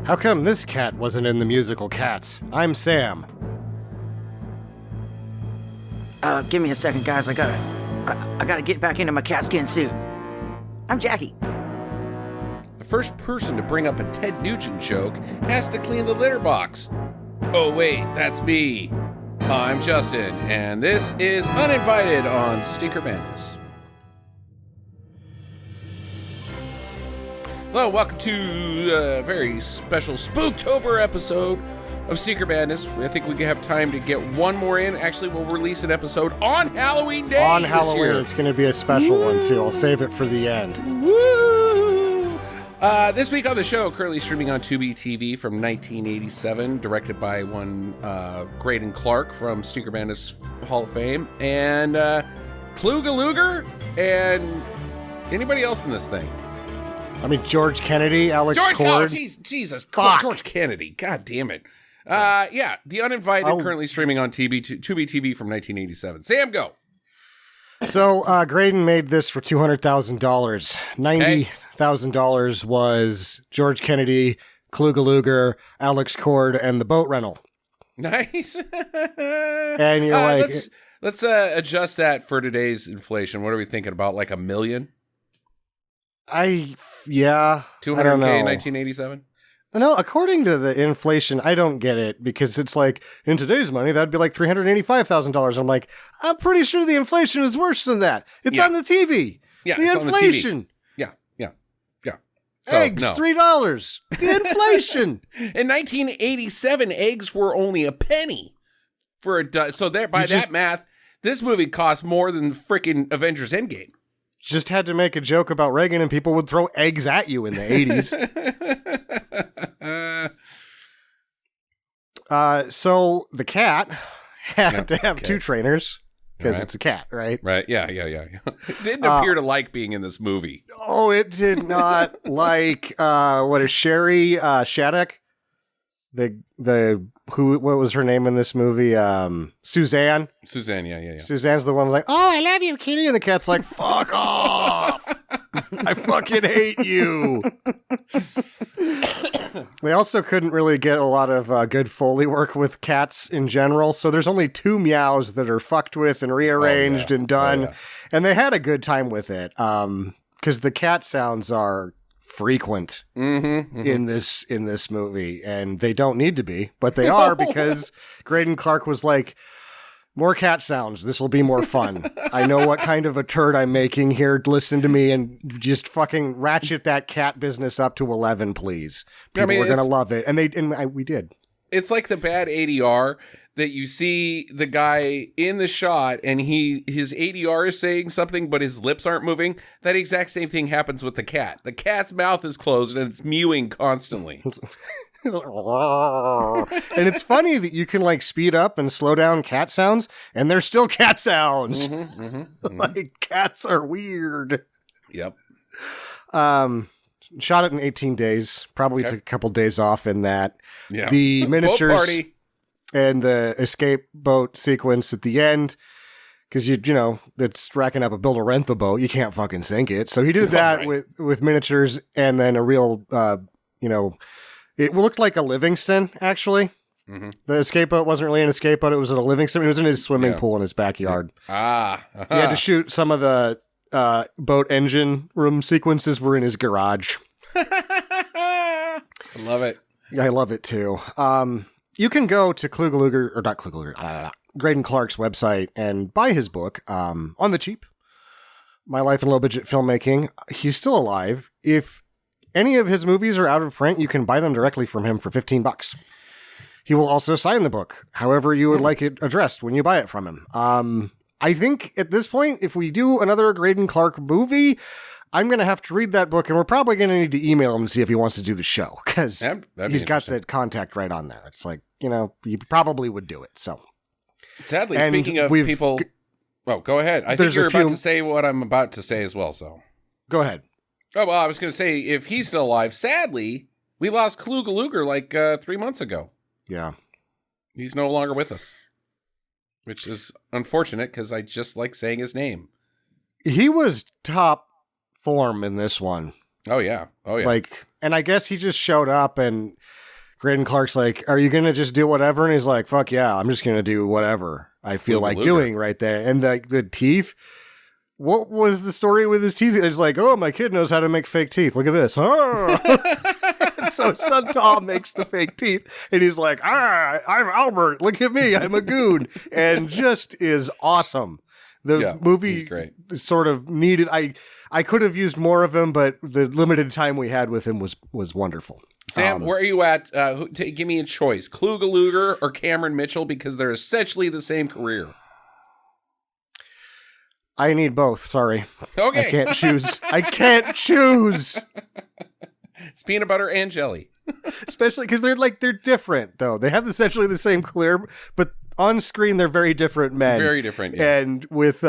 How come this cat wasn't in the musical Cats? I'm Sam. Give me a second, guys. I gotta get back into my cat skin suit. I'm Jackie. The first person to bring up a Ted Nugent joke has to clean the litter box. Oh wait, that's me. I'm Justin, and this is Uninvited on Stinker Madness. Hello, welcome to a very special Spooktober episode of Stinker Madness. I think we have time to get one more in. Actually, we'll release an episode on Halloween Day. On Halloween, it's going to be a special one too. I'll save it for the end. Woo! This week on the show, currently streaming on Tubi TV from 1987, directed by one Greydon Clark from Stinker Madness Hall of Fame, and Clu Galager, and anybody else in this thing? I mean, George Kennedy, Alex Cord. Jesus, Fuck. George Kennedy. God damn it. Yeah, The Uninvited, currently streaming on Tubi TV from 1987. Sam, go. So, Greydon made this for $200,000. $90,000 was George Kennedy, Clu Galager, Alex Cord, and the boat rental. Nice. And you're like... Let's adjust that for today's inflation. What are we thinking about? Like $1 million? Yeah. $200K I don't know. 1987? No, according to the inflation, I don't get it, because it's like, in today's money, that'd be like $385,000. I'm like, I'm pretty sure the inflation is worse than that. It's on the TV. Yeah, the inflation. Yeah. So, eggs, no. $3. The inflation. In 1987, eggs were only a penny for a dozen. So there, by that math, this movie cost more than freaking Avengers Endgame. Just had to make a joke about Reagan and people would throw eggs at you in the 80s. So the cat had to have two trainers because it's a cat, right? Right. Yeah. It didn't appear to like being in this movie. Oh, it did not like, what is Sherry Shattuck? What was her name in this movie? Suzanne. Suzanne, yeah. Suzanne's the one who's like, oh, I love you, kitty. And the cat's like, fuck off. I fucking hate you. They also couldn't really get a lot of good Foley work with cats in general. So there's only 2 meows that are fucked with and rearranged and done. Oh, yeah. And they had a good time with it. Because the cat sounds are frequent in this movie, and they don't need to be, but they are, because Greydon Clark was like, more cat sounds, this will be more fun. I know what kind of a turd I'm making here. Listen to me and just fucking ratchet that cat business up to 11, please. People are gonna love it, and we did. It's like the bad ADR that you see the guy in the shot and his ADR is saying something, but his lips aren't moving. That exact same thing happens with the cat. The cat's mouth is closed and it's mewing constantly. And it's funny that you can like speed up and slow down cat sounds, and they're still cat sounds. Like, cats are weird. Yep. Shot it in 18 days. Probably took a couple days off in that. Yeah. The miniatures boat party and the escape boat sequence at the end, because you know that's racking up a bill to rent the boat. You can't fucking sink it. So he did that with miniatures, and then a real, it looked like a Livingston, actually. Mm-hmm. The escape boat wasn't really an escape boat. It was a Livingston. It was in his swimming pool in his backyard. He had to shoot some of the boat engine room sequences were in his garage. I love it. Yeah, I love it too. You can go to Greydon Clark's website and buy his book on the cheap. My Life in Low Budget Filmmaking. He's still alive. If any of his movies are out of print, you can buy them directly from him for $15. He will also sign the book, however you would like it addressed when you buy it from him. I think at this point, if we do another Greydon Clark movie, I'm going to have to read that book, and we're probably going to need to email him and see if he wants to do the show, because he's got that contact right on there. It's like, he probably would do it. So, sadly, speaking of people... go ahead. I think you're about to say what I'm about to say as well, so... Go ahead. Oh, well, I was going to say, if he's still alive, sadly, we lost Clu Galager like 3 months ago. Yeah. He's no longer with us, which is unfortunate because I just like saying his name. He was top form in this one. Oh, yeah. Oh, yeah. Like, and I guess he just showed up and Greydon Clark's like, are you going to just do whatever? And he's like, fuck yeah, I'm just going to do whatever I feel like doing right there. And the teeth, what was the story with his teeth? It's like, oh, my kid knows how to make fake teeth. Look at this. So son Tom makes the fake teeth and he's like, I'm Albert. Look at me. I'm a goon. And just is awesome. The movie great. Sort of needed, I could have used more of him, but the limited time we had with him was wonderful. Sam, where are you at? Give me a choice. Clu Galager or Cameron Mitchell, because they're essentially the same career. I need both. Sorry. Okay. I can't choose. I can't choose. It's peanut butter and jelly. Especially because they're different, though. They have essentially the same career, but on screen, they're very different men. Very different, yes. And with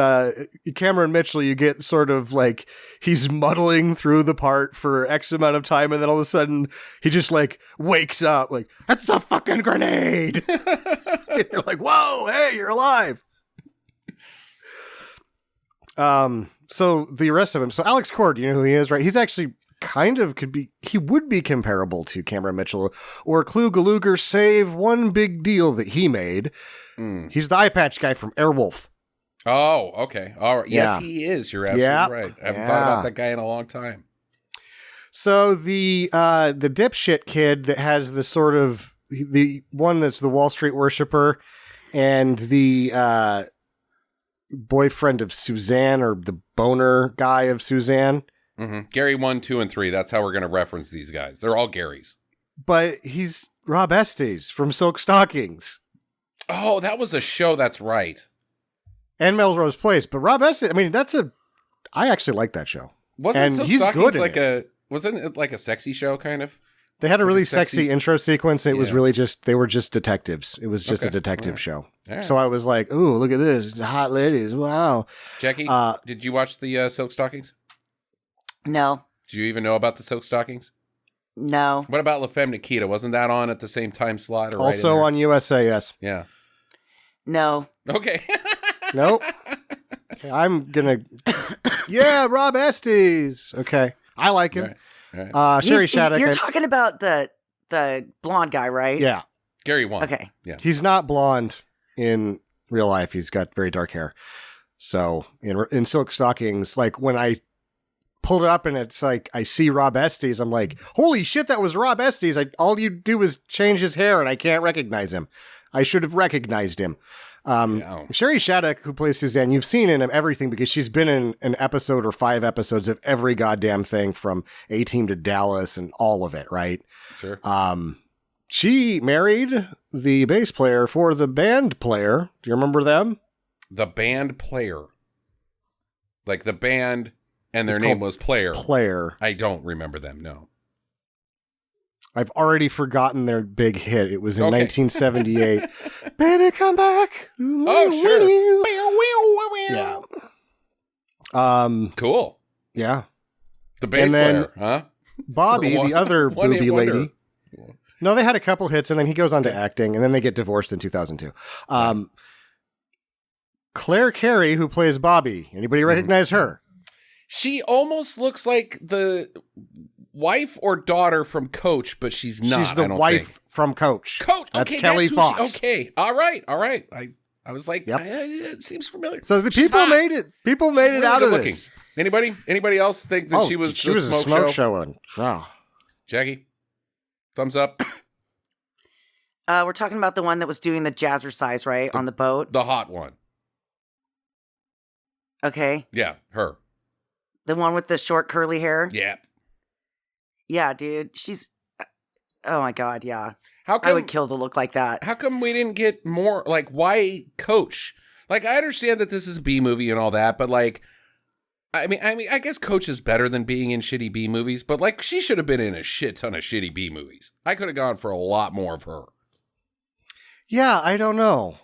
Cameron Mitchell, you get sort of like he's muddling through the part for X amount of time, and then all of a sudden he just like wakes up like, that's a fucking grenade. And you're like, whoa, hey, you're alive. So the rest of him. So Alex Cord, you know who he is, right? He's actually he would be comparable to Cameron Mitchell or Clu Galager, save one big deal that he made. He's the eye patch guy from Airwolf. Oh, okay. All right. Yes, Yeah. He is. You're absolutely right. I haven't thought about that guy in a long time. So the dipshit kid that has the sort of the one that's the Wall Street worshiper and the boyfriend of Suzanne or the boner guy of Suzanne. Mm-hmm. Gary 1, 2, and 3. That's how we're going to reference these guys. They're all Garys. But he's Rob Estes from Silk Stockings. Oh, that was a show. That's right. And Melrose Place. But Rob Estes, I mean, I actually like that show. Wasn't Silk Stockings wasn't it like a sexy show kind of? They had a really sexy intro sequence. And it was really they were just detectives. It was just a detective show. Right. So I was like, ooh, look at this. Hot ladies. Wow. Jackie, did you watch the Silk Stockings? No. Did you even know about the Silk Stockings? No. What about La Femme Nikita? Wasn't that on at the same time slot? Or also on USA, yes. Yeah. No. Okay. Nope. Okay, I'm gonna. Yeah, Rob Estes. Okay, I like him. All right. Sherry Shattuck. You're talking about the blonde guy, right? Yeah. Gary 1. Okay. Yeah. He's not blonde in real life. He's got very dark hair. So in Silk Stockings, like when I pulled it up and it's like I see Rob Estes, I'm like, holy shit, that was Rob Estes. All you do is change his hair and I can't recognize him. I should have recognized him. Sherry Shattuck, who plays Suzanne, you've seen in everything because she's been in an episode or 5 episodes of every goddamn thing from A-Team to Dallas and all of it, right? Sure. She married the bass player for the band player. Do you remember them? The band player. Like the band and their name was Player. Player. I don't remember them, no. I've already forgotten their big hit. It was in 1978. Baby, come back. Oh, sure. Yeah. Cool. Yeah. The bass player, huh? Bobby, the other booby lady. No, they had a couple hits, and then he goes on to acting, and then they get divorced in 2002. Clare Carey, who plays Bobby. Anybody recognize her? She almost looks like the wife or daughter from Coach, but she's not. She's the wife from Coach. Coach. That's okay, Kelly Fox. Okay. All right. I was like, it seems familiar. So the people made it. People made it out of this. Anybody else think that she was a smoke show? Wow. Jackie, thumbs up. We're talking about the one that was doing the jazzercise, right? On the boat? The hot one. Okay. Yeah, her. The one with the short curly hair? Yeah. Yeah, dude. She's... Oh my god, yeah. How come, I would kill to look like that. How come we didn't get more... Like, why Coach? Like, I understand that this is a B movie and all that, but like... I mean, I guess Coach is better than being in shitty B movies, but like, she should have been in a shit ton of shitty B movies. I could have gone for a lot more of her. Yeah, I don't know.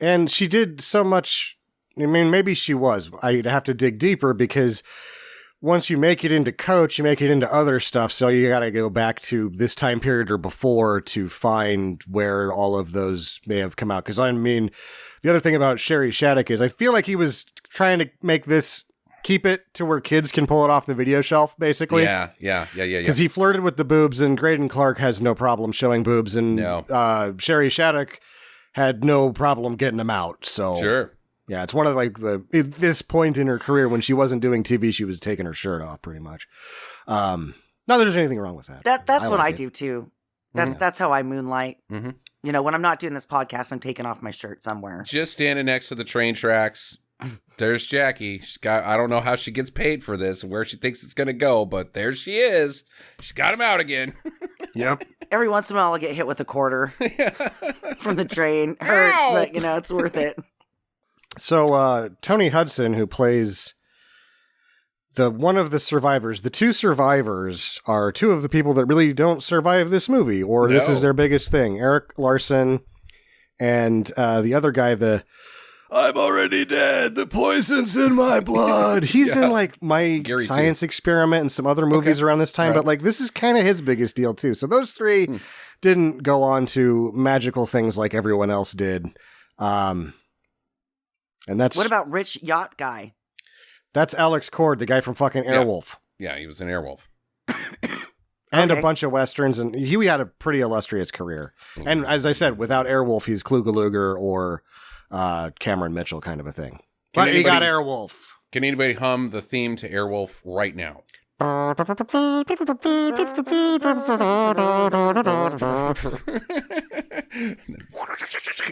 And she did so much... I mean, maybe she was. I'd have to dig deeper because once you make it into Coach, you make it into other stuff. So you got to go back to this time period or before to find where all of those may have come out. Because I mean, the other thing about Sherry Shattuck is I feel like he was trying to make this keep it to where kids can pull it off the video shelf, basically. Yeah. Because he flirted with the boobs, and Greydon Clark has no problem showing boobs, and Sherry Shattuck had no problem getting them out. So Sure. Yeah, it's one of at this point in her career when she wasn't doing TV, she was taking her shirt off pretty much. Not that there's anything wrong with that. That's what I do too. That's how I moonlight. Mm-hmm. You know, when I'm not doing this podcast, I'm taking off my shirt somewhere. Just standing next to the train tracks. There's Jackie. I don't know how she gets paid for this and where she thinks it's going to go, but there she is. She's got him out again. Yep. Every once in a while, I'll get hit with a quarter from the train. Hurts, Ow! but, it's worth it. So, Tony Hudson, who plays one of the survivors, the two survivors are two of the people that really don't survive this movie, or this is their biggest thing. Eric Larson and the other guy, I'm already dead. The poison's in my blood. He's in My Gary Science Experiment and some other movies around this time, but this is kind of his biggest deal too. So those three didn't go on to magical things like everyone else did. And that's what about Rich Yacht Guy? That's Alex Cord, the guy from fucking Airwolf. Yeah, he was an Airwolf. And a bunch of Westerns, and he had a pretty illustrious career. And as I said, without Airwolf, he's Clu Galager or Cameron Mitchell kind of a thing. But he got Airwolf. Can anybody hum the theme to Airwolf right now?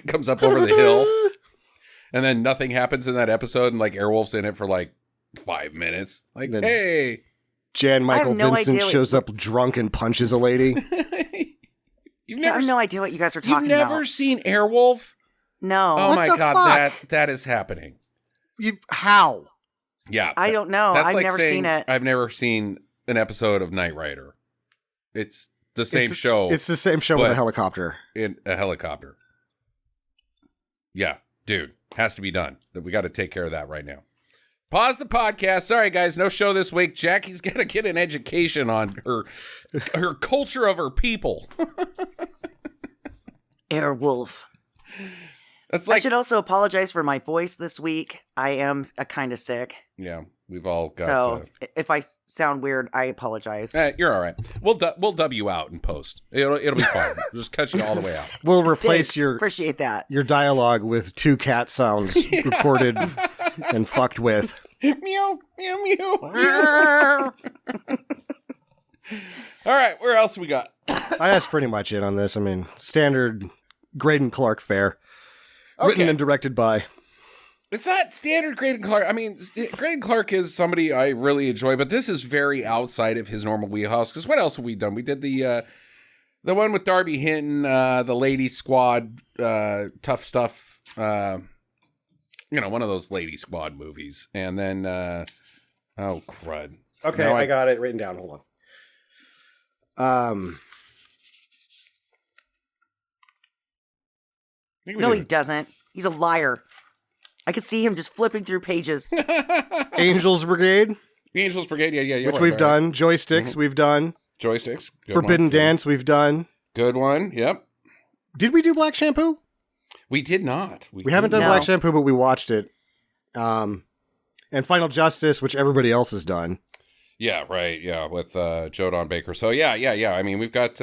Comes up over the hill. And then nothing happens in that episode, and Airwolf's in it for 5 minutes. Hey. Jan Michael Vincent shows up drunk and punches a lady. I have no idea what you guys are talking about. You've never seen Airwolf? No. Oh What my the God, fuck? that is happening. How? Yeah. I don't know. That's I've never saying seen it. I've never seen an episode of Knight Rider. It's the same show. It's the same show with a helicopter. In a helicopter. Yeah, dude. Has to be done. We got to take care of that right now. Pause the podcast. Sorry, guys. No show this week. Jackie's got to get an education on her culture of her people. Airwolf. That's I should also apologize for my voice this week. I am kind of sick. Yeah, we've all got... So if I sound weird, I apologize. You're all right. We'll dub you out in post. It'll be fine. We'll just cut you all the way out. We'll replace Thanks. Appreciate that. your dialogue with two cat sounds recorded and fucked with. Meow, meow, meow, meow. All right, where else we got? That's pretty much it on this. I mean, standard Greydon Clark fare. Written and directed by. It's not standard Greydon Clark. I mean, Greydon Clark is somebody I really enjoy, but this is very outside of his normal wheelhouse. Because what else have we done? We did the one with Darby Hinton, the Lady Squad, Tough Stuff. One of those Lady Squad movies. And then, oh crud. Okay, no, I got it written down. Hold on. No, he doesn't. He's a liar. I could see him just flipping through pages. Angels Brigade. Angels Brigade, yeah. Which we've done. Joysticks, we've done. Joysticks. Forbidden Dance, we've done. Good one, yep. Did we do Black Shampoo? We did not. We haven't done Black Shampoo, but we watched it. And Final Justice, which everybody else has done. Yeah, right. Yeah, with Joe Don Baker. So yeah. I mean, we've got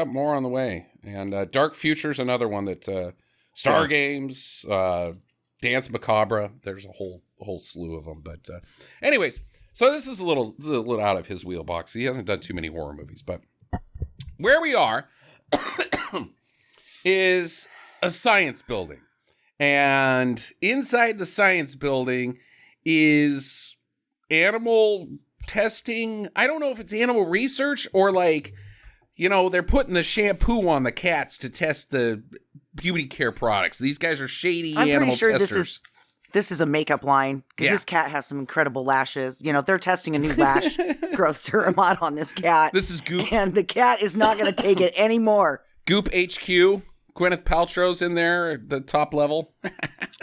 more on the way, and Dark Future's another one that Star Games, Dance Macabre. There's a whole slew of them. But anyways, so this is a little out of his wheelbox. He hasn't done too many horror movies, but where we are is a science building, and inside the science building is animal testing. I don't know if it's animal research or they're putting the shampoo on the cats to test the beauty care products. These guys are shady animal testers. I'm pretty sure this is a makeup line because this cat has some incredible lashes. They're testing a new lash growth serum on this cat. This is Goop. And the cat is not going to take it anymore. Goop HQ. Gwyneth Paltrow's in there at the top level.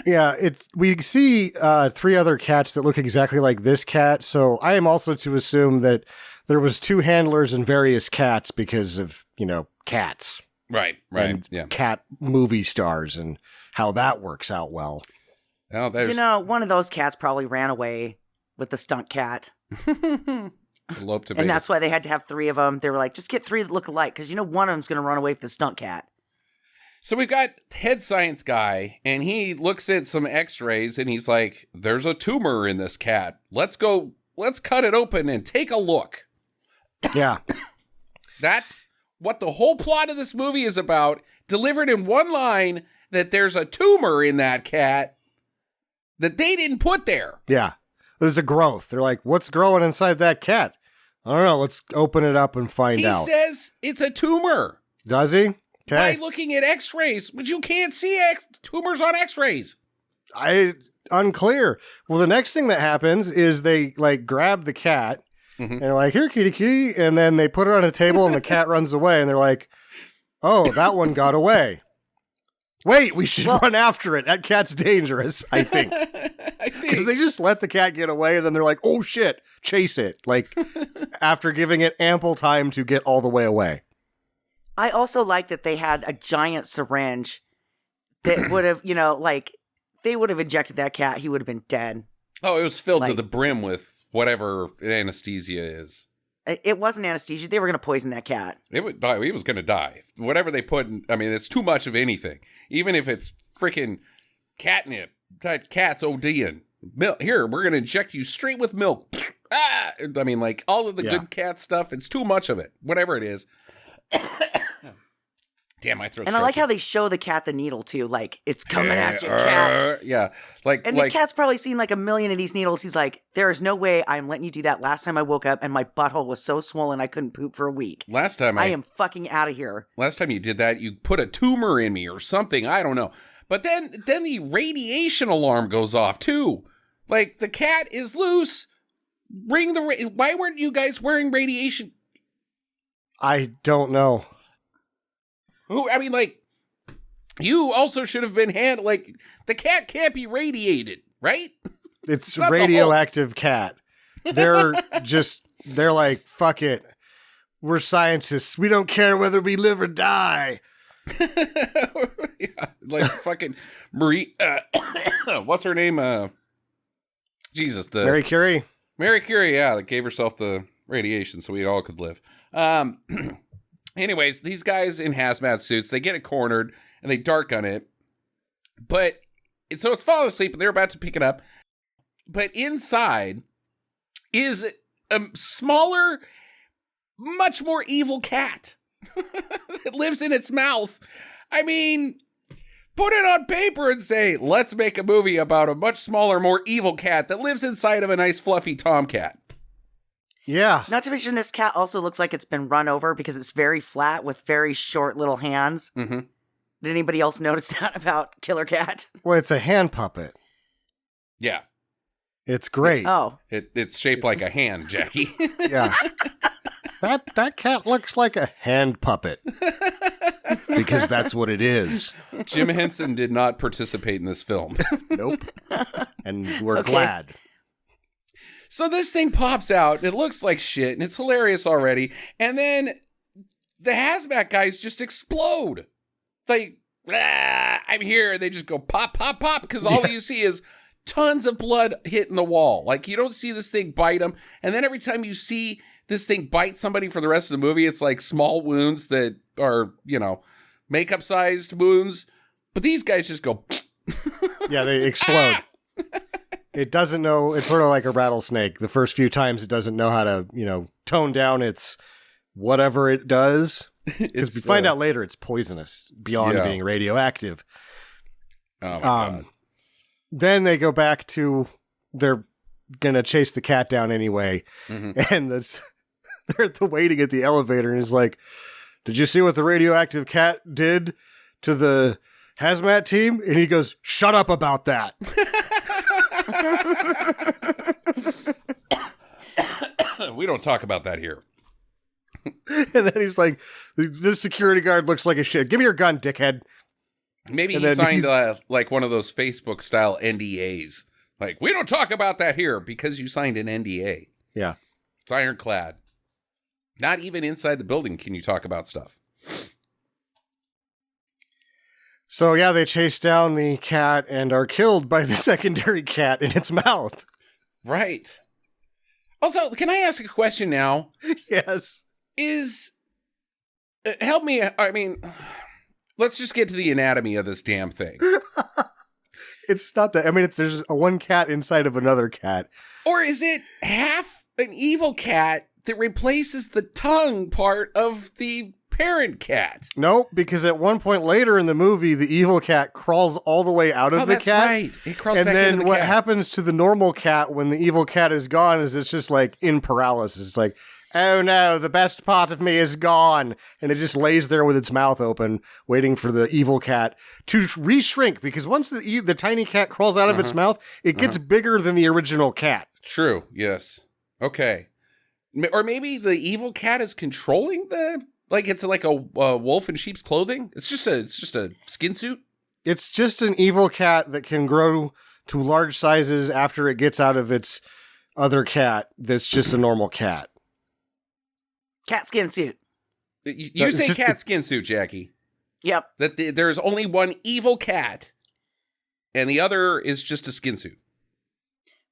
Yeah, we see three other cats that look exactly like this cat, so I am also to assume that there was two handlers and various cats because of, cats. Right, and cat movie stars and how that works out well. Oh, one of those cats probably ran away. with the stunt cat. Elope to And Vegas. that's why they had to have 3 of them. They were like, just get 3 that look alike, because one of them's going to run away with the stunt cat. So we've got head science guy, and he looks at some x-rays, and he's like, there's a tumor in this cat. Let's cut it open and take a look. Yeah. That's what the whole plot of this movie is about, delivered in one line, that there's a tumor in that cat that they didn't put there. Yeah. There's a growth. They're like, what's growing inside that cat? I don't know. Let's open it up and find out. He says it's a tumor. Does he? Okay. By looking at x-rays, but you can't see tumors on x-rays. Unclear. Well, the next thing that happens is they like grab the cat and they're like, here, kitty, kitty. And then they put it on a table and the cat runs away. And they're like, oh, that one got away. Wait, we should run after it. That cat's dangerous, I think. Because they just let the cat get away and then they're like, oh shit, chase it. Like after giving it ample time to get all the way away. I also like that they had a giant syringe that would have, they would have injected that cat, he would have been dead. Oh, it was filled to the brim with whatever anesthesia is. It wasn't anesthesia. They were going to poison that cat. He was going to die. Whatever they put in, I mean, it's too much of anything. Even if it's freaking catnip, that cat's ODing. Milk. Here, we're going to inject you straight with milk. Ah! I mean, like, all of the good cat stuff, it's too much of it. Whatever it is. Damn, my throat's And I like how they show the cat the needle, too. Like, it's coming at you, cat. Yeah. And the cat's probably seen like 1,000,000 of these needles. He's like, there is no way I'm letting you do that. Last time I woke up and my butthole was so swollen I couldn't poop for a week. I am fucking out of here. Last time you did that, you put a tumor in me or something. I don't know. But then the radiation alarm goes off, too. Like, the cat is loose. Why weren't you guys wearing radiation? I don't know. I mean, like, you also should have been like, the cat can't be radiated, right? It's radioactive cat. They're like, fuck it. We're scientists. We don't care whether we live or die. Yeah, like fucking Marie, what's her name? Jesus, Mary Curie. Mary Curie, yeah, that gave herself the radiation so we all could live. Anyways, these guys in hazmat suits, they get it cornered and they dart gun it. But so it's falling asleep and they're about to pick it up. But inside is a smaller, much more evil cat that lives in its mouth. I mean, put it on paper and say, let's make a movie about a much smaller, more evil cat that lives inside of a nice fluffy tomcat. Yeah. Not to mention this cat also looks like it's been run over because it's very flat with very short little hands. Mm-hmm. Did anybody else notice that about Killer Cat? Well, it's a hand puppet. Yeah. It's great. Oh. It's shaped like a hand, Jackie. Yeah. That cat looks like a hand puppet. Because that's what it is. Jim Henson did not participate in this film. Nope. And we're glad. So this thing pops out, and it looks like shit, and it's hilarious already. And then the hazmat guys just explode. Like, I'm here. And they just go pop, pop, pop, because all you see is tons of blood hitting the wall. Like, you don't see this thing bite them. And then every time you see this thing bite somebody for the rest of the movie, it's like small wounds that are, makeup-sized wounds. But these guys just go... Yeah, they explode. It doesn't know, it's sort of like a rattlesnake. The first few times it doesn't know how to, tone down its whatever it does. Because we find out later it's poisonous beyond being radioactive. Oh my God. Then they go back to, they're going to chase the cat down anyway. Mm-hmm. And they're waiting at the elevator and it's like, did you see what the radioactive cat did to the hazmat team? And he goes, shut up about that. We don't talk about that here. And then he's like, this security guard looks like a shit. Give me your gun, dickhead. Maybe he signed like one of those Facebook style NDAs. Like, we don't talk about that here because you signed an NDA. Yeah. It's ironclad. Not even inside the building can you talk about stuff. So, yeah, they chase down the cat and are killed by the secondary cat in its mouth. Right. Also, can I ask a question now? Yes. Help me, I mean, let's just get to the anatomy of this damn thing. It's not that, I mean, there's one cat inside of another cat. Or is it half an evil cat that replaces the tongue part of the parent cat? Nope, because at one point later in the movie, the evil cat crawls all the way out of the cat. That's right. It crawls back into the cat. And then what happens to the normal cat when the evil cat is gone is it's just like in paralysis. It's like, oh no, the best part of me is gone. And it just lays there with its mouth open, waiting for the evil cat to re-shrink. Because once the tiny cat crawls out of its mouth, it gets bigger than the original cat. True, yes. Okay. Or maybe the evil cat is controlling like it's like a wolf in sheep's clothing? It's just a skin suit? It's just an evil cat that can grow to large sizes after it gets out of its other cat that's just a normal cat. Cat skin suit. You say cat skin suit, Jackie. Yep. That there's only one evil cat, and the other is just a skin suit.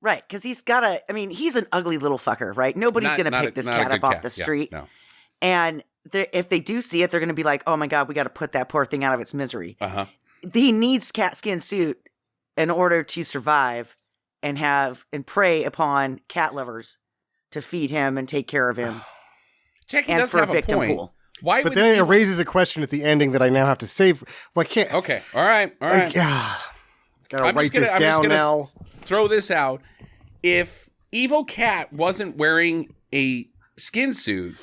Right, because he's an ugly little fucker, right? Nobody's going to pick this cat up off the street. Yeah, no. And if they do see it, they're going to be like, oh my God, we got to put that poor thing out of its misery. Uh-huh. He needs cat skin suit in order to survive and prey upon cat lovers to feed him and take care of him. Jackie does have a point. Pool. Why? But then it raises a question at the ending that I now have to save. Well, I can't. Okay. All right. Gotta write this down now. Throw this out. If evil cat wasn't wearing a skin suit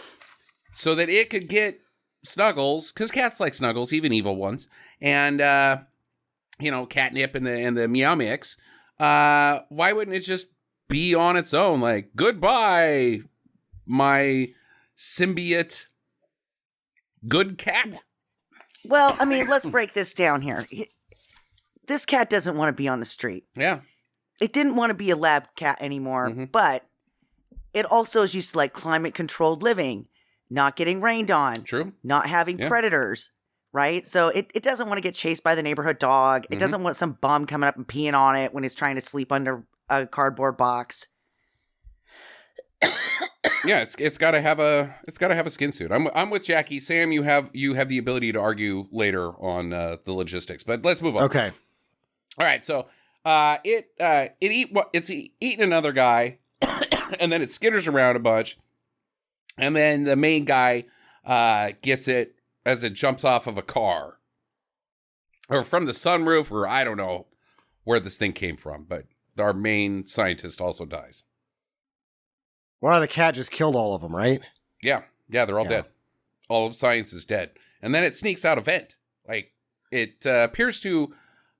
so that it could get snuggles, because cats like snuggles, even evil ones, and catnip and the meow mix, why wouldn't it just be on its own? Like, goodbye, my symbiote good cat? Well, I mean, let's break this down here. This cat doesn't want to be on the street. Yeah. It didn't want to be a lab cat anymore, but it also is used to like climate-controlled living, not getting rained on, true, not having predators, right? So it doesn't want to get chased by the neighborhood dog. It doesn't want some bum coming up and peeing on it when it's trying to sleep under a cardboard box. Yeah, it's got to have a skin suit. I'm with Jackie. Sam, you have the ability to argue later on the logistics, but let's move on. Okay. All right, so it's eating another guy, and then it skitters around a bunch, and then the main guy gets it as it jumps off of a car, or from the sunroof, or I don't know where this thing came from, but our main scientist also dies. Well, the cat just killed all of them, right? Yeah, they're all dead. All of science is dead, and then it sneaks out a vent. Like it appears to,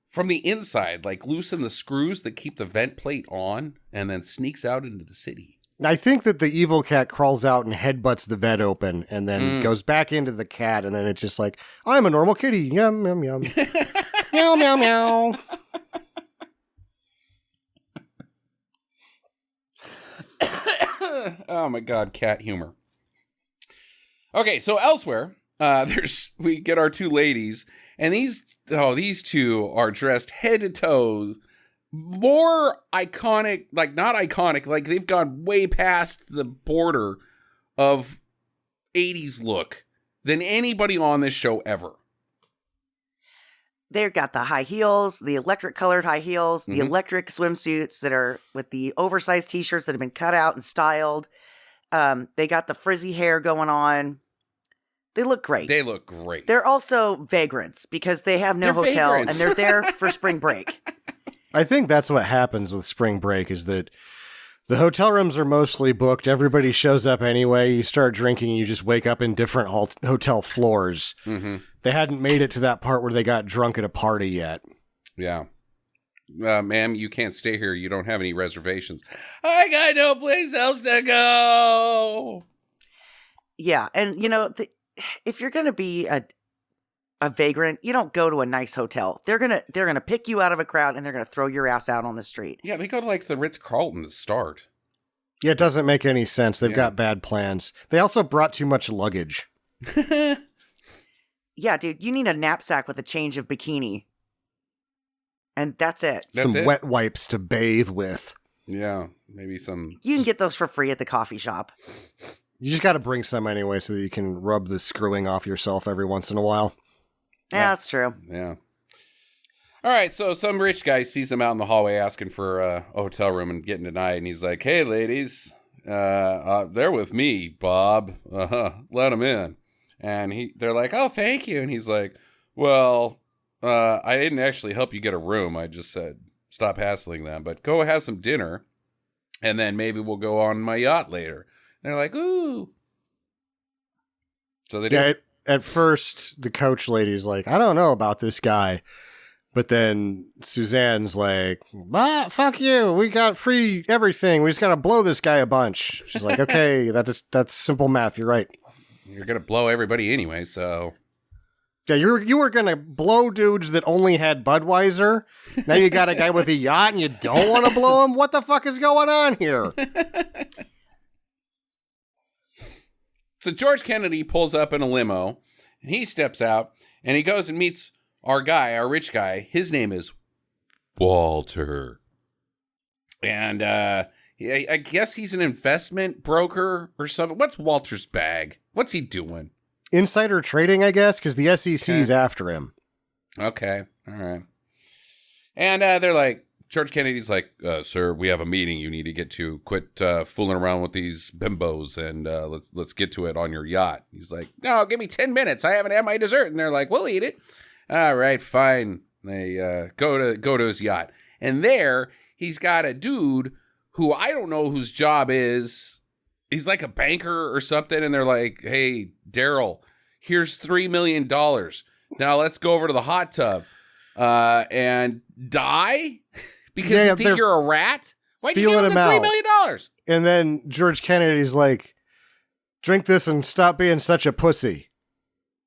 from the inside, like loosen the screws that keep the vent plate on, and then sneaks out into the city. I think that the evil cat crawls out and headbutts the vent open, and then goes back into the cat, and then it's just like, I'm a normal kitty. Yum, yum, yum. Meow, meow, meow. Oh my God, cat humor. Okay, so elsewhere, we get our two ladies, and these two are dressed head to toe, more iconic, like not iconic, like they've gone way past the border of 80s look than anybody on this show ever. They've got the high heels, the electric colored high heels, the electric swimsuits that are with the oversized t-shirts that have been cut out and styled. They got the frizzy hair going on. They look great. They're also vagrants because they have no hotel vagrants. And they're there for spring break. I think that's what happens with spring break is that the hotel rooms are mostly booked. Everybody shows up anyway. You start drinking and you just wake up in different hotel floors. Mm-hmm. They hadn't made it to that part where they got drunk at a party yet. Yeah. Ma'am, you can't stay here. You don't have any reservations. I got no place else to go. Yeah. And, if you're going to be a vagrant, you don't go to a nice hotel. They're gonna pick you out of a crowd and they're gonna throw your ass out on the street. Yeah, they go to like the Ritz-Carlton to start. Yeah, it doesn't make any sense. They've got bad plans. They also brought too much luggage. Yeah, dude, you need a knapsack with a change of bikini. And that's it. Some wet wipes to bathe with. Yeah, maybe some. You can get those for free at the coffee shop. You just got to bring some anyway so that you can rub the screwing off yourself every once in a while. Yeah, that's true. Yeah. All right, so some rich guy sees him out in the hallway asking for a hotel room and getting denied, and he's like, "Hey, ladies, they're with me, Bob. Let them in." And they're like, "Oh, thank you." And he's like, "Well, I didn't actually help you get a room. I just said stop hassling them, but go have some dinner, and then maybe we'll go on my yacht later." And they're like, "Ooh." So they did. At first, the coach lady's like, "I don't know about this guy." But then Suzanne's like, fuck you. We got free everything. We just got to blow this guy a bunch. She's like, okay, that's simple math. You're right. You're going to blow everybody anyway, so. Yeah, you were going to blow dudes that only had Budweiser. Now you got a guy with a yacht and you don't want to blow him? What the fuck is going on here? So George Kennedy pulls up in a limo, and he steps out, and he goes and meets our rich guy. His name is Walter. And I guess he's an investment broker or something. What's Walter's bag? What's he doing? Insider trading, I guess, because the SEC's after him. Okay. All right. And they're like, George Kennedy's like, "Sir, we have a meeting you need to get to. Quit fooling around with these bimbos and let's get to it on your yacht." He's like, "No, give me 10 minutes. I haven't had my dessert." And they're like, "We'll eat it." All right, fine. They go to his yacht. And there, he's got a dude who I don't know whose job is. He's like a banker or something. And they're like, "Hey, Daryl, here's $3 million. Now let's go over to the hot tub and die because you think you're a rat? Why'd you give him the $3 million? And then George Kennedy's like, "Drink this and stop being such a pussy."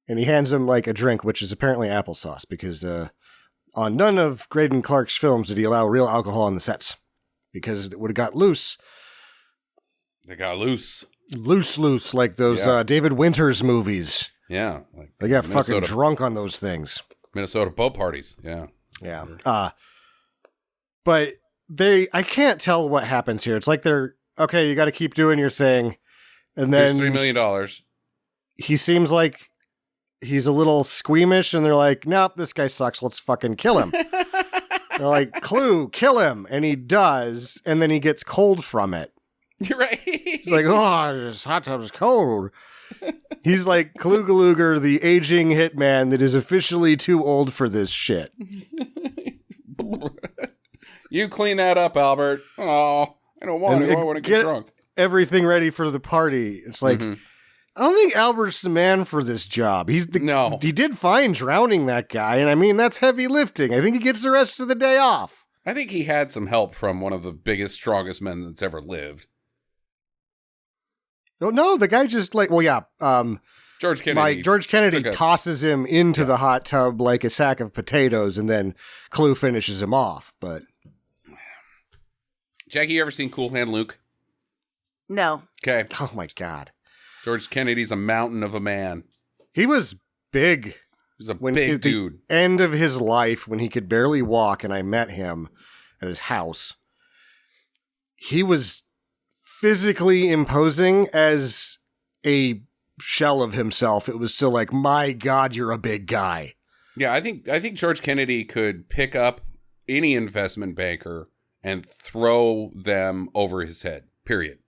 And he hands him like a drink, which is apparently applesauce, because on none of Greydon Clark's films did he allow real alcohol on the sets, because it would have got loose. They got loose. Loose, like those David Winters movies. Yeah. Like they got fucking drunk on those things. Minnesota boat parties. Yeah. Yeah. But I can't tell what happens here. It's like they're, okay, you got to keep doing your thing. And then here's $3 million. He seems like he's a little squeamish, and they're like, "Nope, this guy sucks. Let's fucking kill him." They're like, "Clu, kill him." And he does, and then he gets cold from it. You're right. He's like, "Oh, this hot tub is cold." He's like Clu Galager, the aging hitman that is officially too old for this shit. You clean that up, Albert. Oh, I don't want to. I want to get drunk. Everything ready for the party. It's like, I don't think Albert's the man for this job. He did fine drowning that guy, and I mean, that's heavy lifting. I think he gets the rest of the day off. I think he had some help from one of the biggest, strongest men that's ever lived. Oh, no, the guy just like, George Kennedy. George Kennedy tosses him into the hot tub like a sack of potatoes, and then Clu finishes him off. But Jackie, you ever seen Cool Hand Luke? No. Okay. Oh my God. George Kennedy's a mountain of a man. He was big. He was a big dude. The end of his life, when he could barely walk, and I met him at his house. He was physically imposing as a shell of himself. It was still like, my God, you're a big guy. Yeah, I think George Kennedy could pick up any investment banker and throw them over his head. Period.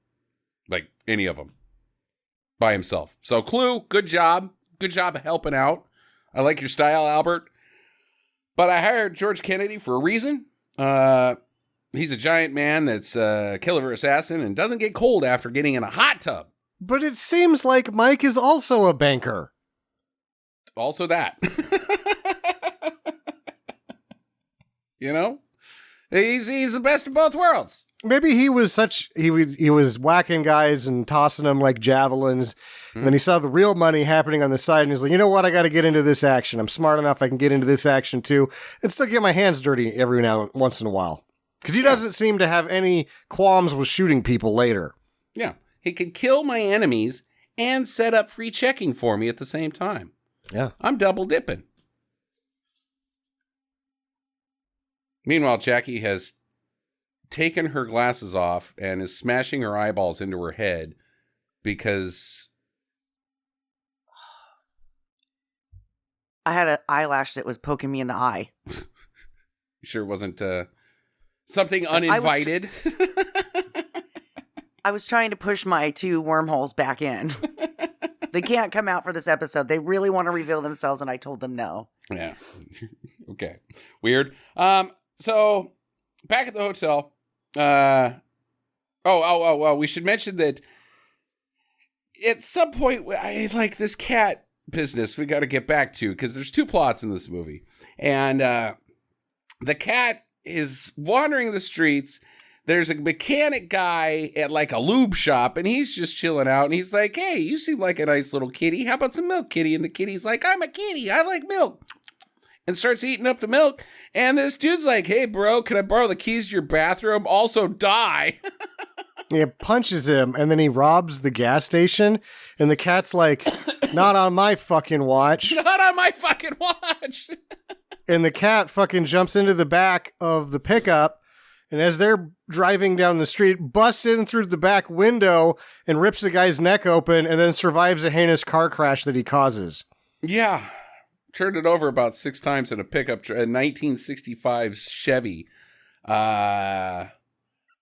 Like any of them. By himself. So Clu, good job. Good job helping out. I like your style, Albert. But I hired George Kennedy for a reason. He's a giant man that's a killer assassin and doesn't get cold after getting in a hot tub. But it seems like Mike is also a banker. Also that. You know? He's the best of both worlds. Maybe he was whacking guys and tossing them like javelins. And then he saw the real money happening on the side, and he's like, "You know what? I got to get into this action. I'm smart enough. I can get into this action too, and still get my hands dirty every once in a while." Because he doesn't seem to have any qualms with shooting people later. Yeah, he could kill my enemies and set up free checking for me at the same time. Yeah, I'm double dipping. Meanwhile, Jackie has taken her glasses off and is smashing her eyeballs into her head because I had an eyelash that was poking me in the eye. you sure it wasn't something uninvited? I was trying to push my 2 wormholes back in. They can't come out for this episode. They really want to reveal themselves, and I told them no. Yeah. Okay. Weird. So back at the hotel. We should mention that at some point, I like this cat business we got to get back to, because there's 2 plots in this movie. And the cat is wandering the streets. There's a mechanic guy at like a lube shop, and he's just chilling out. And he's like, hey, you seem like a nice little kitty. How about some milk, kitty? And the kitty's like, I'm a kitty. I like milk. And starts eating up the milk. And this dude's like, hey, bro, can I borrow the keys to your bathroom? Also die. He punches him, and then he robs the gas station. And the cat's like, not on my fucking watch. Not on my fucking watch. And the cat fucking jumps into the back of the pickup. And as they're driving down the street, busts in through the back window and rips the guy's neck open, and then survives a heinous car crash that he causes. Yeah. Turned it over about 6 times in a pickup, a 1965 Chevy. Don't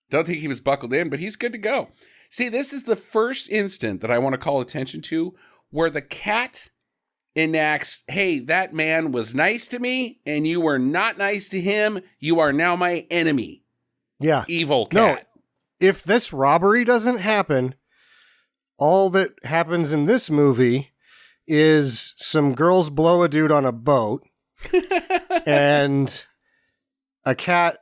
think he was buckled in, but he's good to go. See, this is the first instant that I want to call attention to where the cat enacts, hey, that man was nice to me, and you were not nice to him. You are now my enemy. Yeah. Evil cat. No, if this robbery doesn't happen, all that happens in this movie is some girls blow a dude on a boat and a cat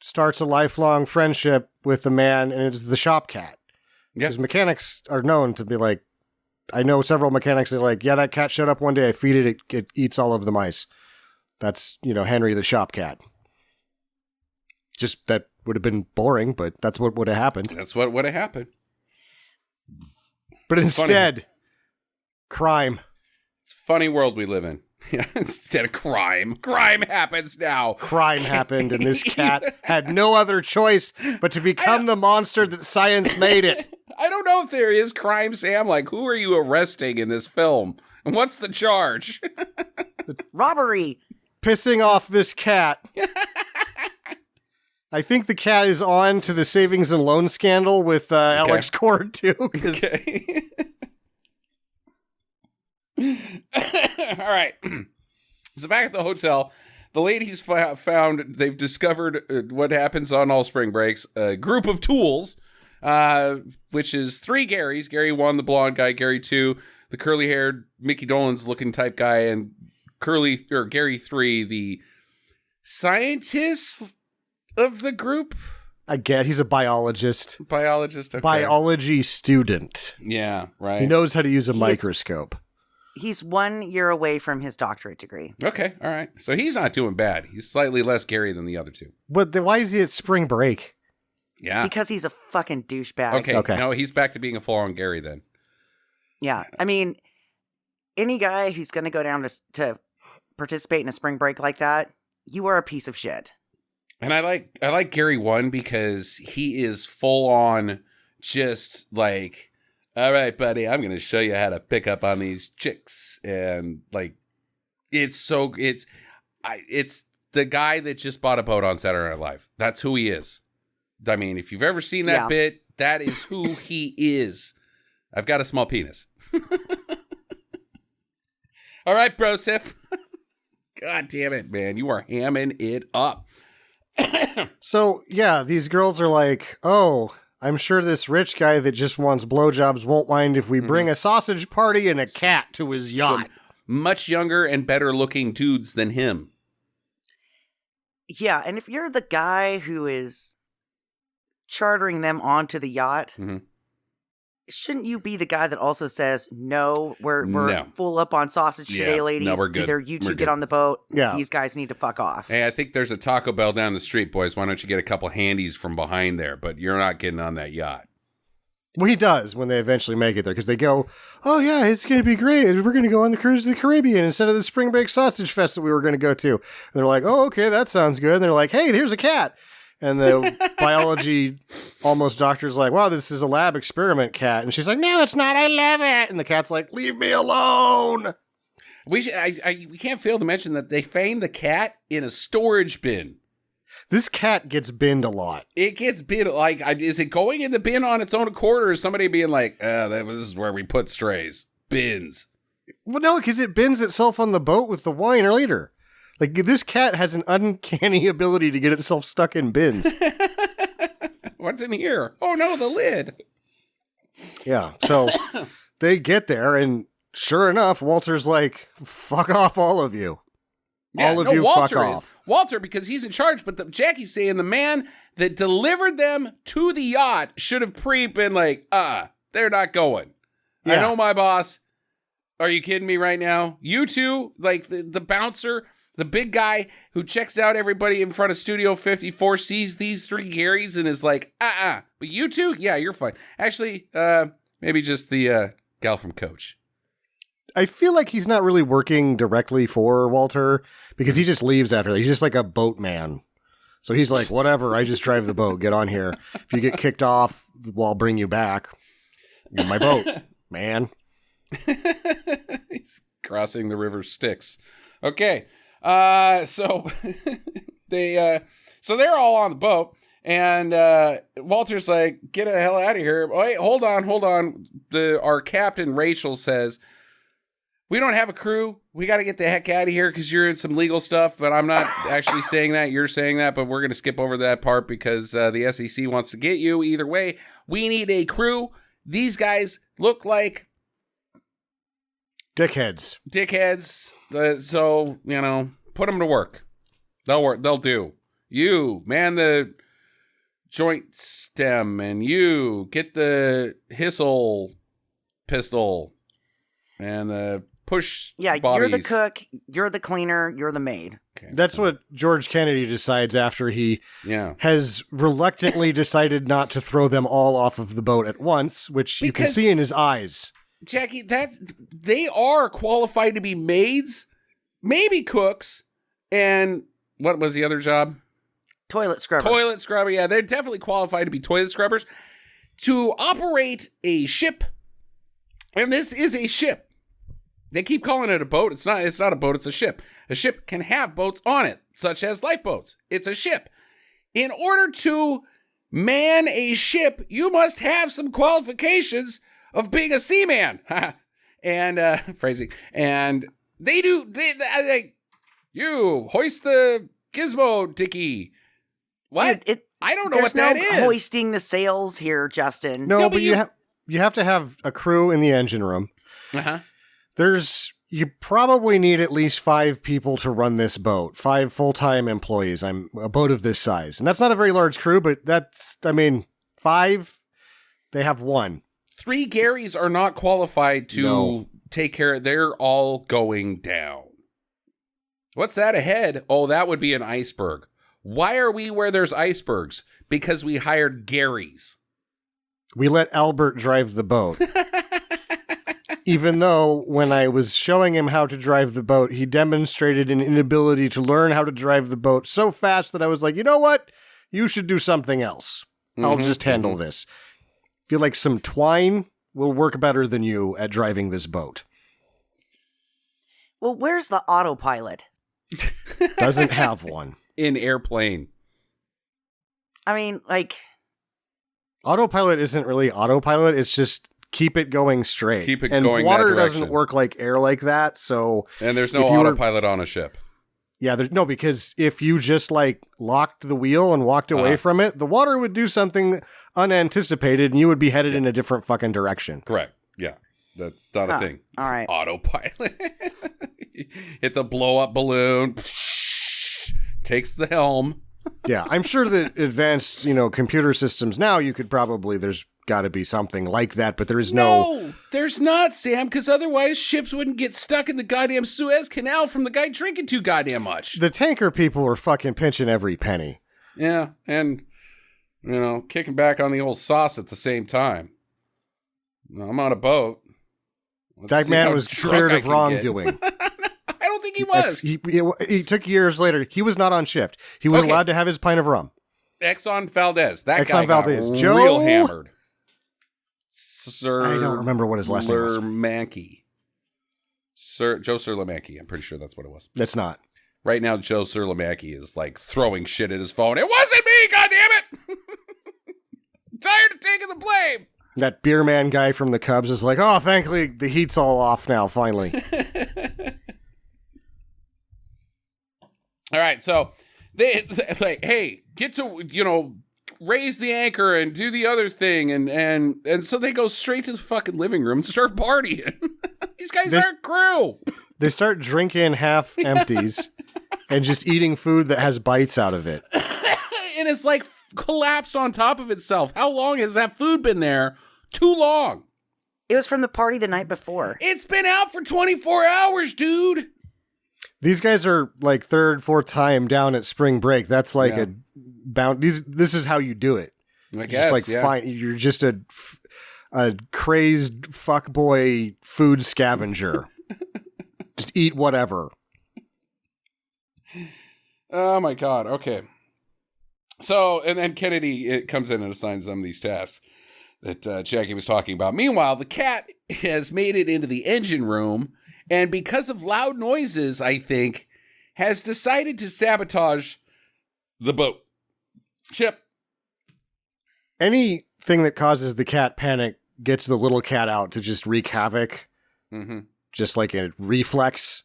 starts a lifelong friendship with the man, and it's the shop cat. Because Yep. mechanics are known to be like, I know several mechanics that are like, yeah, that cat showed up one day, I feed it, it eats all of the mice. That's, Henry the shop cat. Just that would have been boring, but that's what would have happened. That's what would have happened. But instead, crime. It's a funny world we live in. Instead of crime happens now. Crime happened, and this cat had no other choice but to become the monster that science made it. I don't know if there is crime, Sam. Like, who are you arresting in this film? And what's the charge? Robbery. Pissing off this cat. I think the cat is on to the savings and loan scandal with Alex Cord, too. Okay. All right. So back at the hotel, the ladies found, they've discovered what happens on all spring breaks, a group of tools, which is 3 Garys. Gary 1, the blonde guy. Gary 2, the curly-haired Mickey Dolenz looking type guy. And Gary 3, the scientist of the group. I get he's a biologist. Biologist, okay. Biology student. Yeah, right. He knows how to use a microscope. He's 1 year away from his doctorate degree. Okay, all right. So he's not doing bad. He's slightly less Gary than the other 2. But then why is he at spring break? Yeah. Because he's a fucking douchebag. Okay. No, he's back to being a full-on Gary then. Yeah. I mean, any guy who's going to go down to participate in a spring break like that, you are a piece of shit. And I like Gary 1 because he is full on just like, all right, buddy, I'm going to show you how to pick up on these chicks. And like, it's the guy that just bought a boat on Saturday Night Live. That's who he is. I mean, if you've ever seen that bit, that is who he is. I've got a small penis. All right, Brosif. God damn it, man. You are hamming it up. So, yeah, these girls are like, oh, I'm sure this rich guy that just wants blowjobs won't mind if we bring a sausage party and a cat to his yacht. Some much younger and better looking dudes than him. Yeah, and if you're the guy who is chartering them onto the yacht, shouldn't you be the guy that also says, no, we're full up on sausage today, ladies. No, we're good. Either you two get on the boat, Yeah. these guys need to fuck off. Hey, I think there's a Taco Bell down the street, boys. Why don't you get a couple handies from behind there? But you're not getting on that yacht. Well, he does when they eventually make it there, because they go, oh, yeah, it's going to be great. We're going to go on the cruise to the Caribbean instead of the Spring Break Sausage Fest that we were going to go to. And they're like, oh, okay, that sounds good. And they're like, hey, here's a cat. And the biology almost doctor's like, wow, this is a lab experiment, cat. And she's like, no, it's not. I love it. And the cat's like, leave me alone. We can't fail to mention that they found the cat in a storage bin. This cat gets binned a lot. It gets binned. Like, is it going in the bin on its own accord, or is somebody being like, this is where we put strays? Bins. Well, no, because it bins itself on the boat with the wine later. Like, this cat has an uncanny ability to get itself stuck in bins. What's in here? Oh, no, the lid. Yeah, so they get there, and sure enough, Walter's like, fuck off, all of you. Yeah, all of you, Walter fuck off. Walter, because he's in charge, but Jackie's saying the man that delivered them to the yacht should have been like, they're not going. Yeah. I know my boss. Are you kidding me right now? You two, like the bouncer, the big guy who checks out everybody in front of Studio 54, sees these three Garys and is like, But you two? Yeah, you're fine. Actually, maybe just the gal from Coach. I feel like he's not really working directly for Walter because he just leaves after that. He's just like a boatman. So he's like, whatever, I just drive the boat. Get on here. If you get kicked off, well, I'll bring you back. You're my boat, man. He's crossing the river Styx. Okay. So so they're all on the boat, and Walter's like, get the hell out of here. Wait, hold on. Our captain, Rachel, says, we don't have a crew. We got to get the heck out of here because you're in some legal stuff, but I'm not actually saying that. You're saying that, but we're going to skip over that part because the SEC wants to get you. Either way, we need a crew. These guys look like dickheads. So, put them to work. They'll work. They'll do. You man the joint stem, and you get the hissel pistol and the push. Yeah, bodies. You're the cook. You're the cleaner. You're the maid. Okay, That's what George Kennedy decides after he has reluctantly decided not to throw them all off of the boat at once, which you can see in his eyes. Jackie, they are qualified to be maids, maybe cooks, and what was the other job? Toilet scrubber. Toilet scrubber, yeah. They're definitely qualified to be toilet scrubbers. To operate a ship, and this is a ship. They keep calling it a boat. It's not a boat, it's a ship. A ship can have boats on it, such as lifeboats. It's a ship. In order to man a ship, you must have some qualifications of being a seaman. And phrasing. And they do. You hoist the gizmo, Dickie. What? I don't know what that is. Hoisting the sails here, Justin. No, but you have to have a crew in the engine room. Uh-huh. You probably need at least 5 people to run this boat. 5 full-time employees. I'm a boat of this size. And that's not a very large crew, but 5, they have 1. 3 Garys are not qualified to take care of. They're all going down. What's that ahead? Oh, that would be an iceberg. Why are we where there's icebergs? Because we hired Garys. We let Albert drive the boat. Even though when I was showing him how to drive the boat, he demonstrated an inability to learn how to drive the boat so fast that I was like, you know what? You should do something else. I'll just handle this. Feel like some twine will work better than you at driving this boat. Well, where's the autopilot? Doesn't have one. In airplane. I mean, autopilot isn't really autopilot. It's just keep it going straight. Keep it and going water that direction. doesn't work like air like that. So and there's no autopilot on a ship. Yeah, because if you just locked the wheel and walked away from it, the water would do something unanticipated and you would be headed in a different fucking direction. Correct. Yeah. That's not a thing. All right. Autopilot. Hit the blow up balloon. Takes the helm. Yeah, I'm sure that advanced, computer systems now you could probably there's got to be something like that, but there is no, there's not, Sam, because otherwise ships wouldn't get stuck in the goddamn Suez Canal from the guy drinking too goddamn much. The tanker people were fucking pinching every penny. Yeah, and, kicking back on the old sauce at the same time. I'm on a boat. That man was cleared of wrongdoing. I don't think he was. He took years later. He was not on shift. He was allowed to have his pint of rum. Exxon Valdez. That Exxon guy Valdez. got Joe? real hammered. Sir, I don't remember what his last name was. Lermanky. Joe Lermanky. I'm pretty sure that's what it was. That's not. Right now, Joe Lermanky is like throwing shit at his phone. It wasn't me, goddammit! I'm tired of taking the blame. That beer man guy from the Cubs is like, oh, thankfully the heat's all off now, finally. All right, so they like, hey, get to, raise the anchor and do the other thing. And so they go straight to the fucking living room and start partying. These guys aren't crew. They start drinking half empties and just eating food that has bites out of it. And it's like collapsed on top of itself. How long has that food been there? Too long. It was from the party the night before. It's been out for 24 hours, dude. These guys are like third, fourth time down at spring break. That's like this is how you do it. I guess, you're just a crazed fuckboy food scavenger. Just eat whatever. Oh my God. Okay. So, and then Kennedy comes in and assigns them these tasks that Jackie was talking about. Meanwhile, the cat has made it into the engine room, and because of loud noises, I think, has decided to sabotage the boat. Ship. Anything that causes the cat panic gets the little cat out to just wreak havoc. Mm-hmm. Just like a reflex.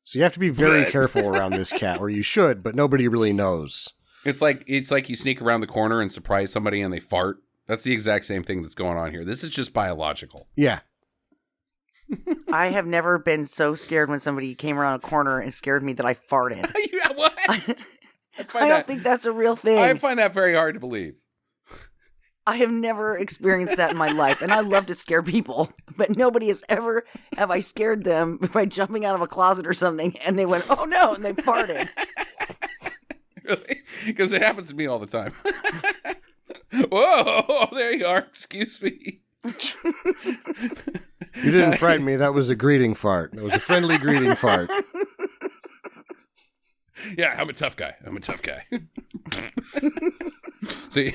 So you have to be very careful around this cat, or you should, but nobody really knows. It's like you sneak around the corner and surprise somebody and they fart. That's the exact same thing that's going on here. This is just biological. Yeah. I have never been so scared when somebody came around a corner and scared me that I farted. What? I don't think that's a real thing. I find that very hard to believe. I have never experienced that in my life, and I love to scare people, but nobody has ever, have I scared them by jumping out of a closet or something, and they went, oh no, and they farted. Really? Because it happens to me all the time. Whoa, there you are. Excuse me. You didn't frighten me. That was a greeting fart. That was a friendly greeting fart. Yeah, I'm a tough guy. See,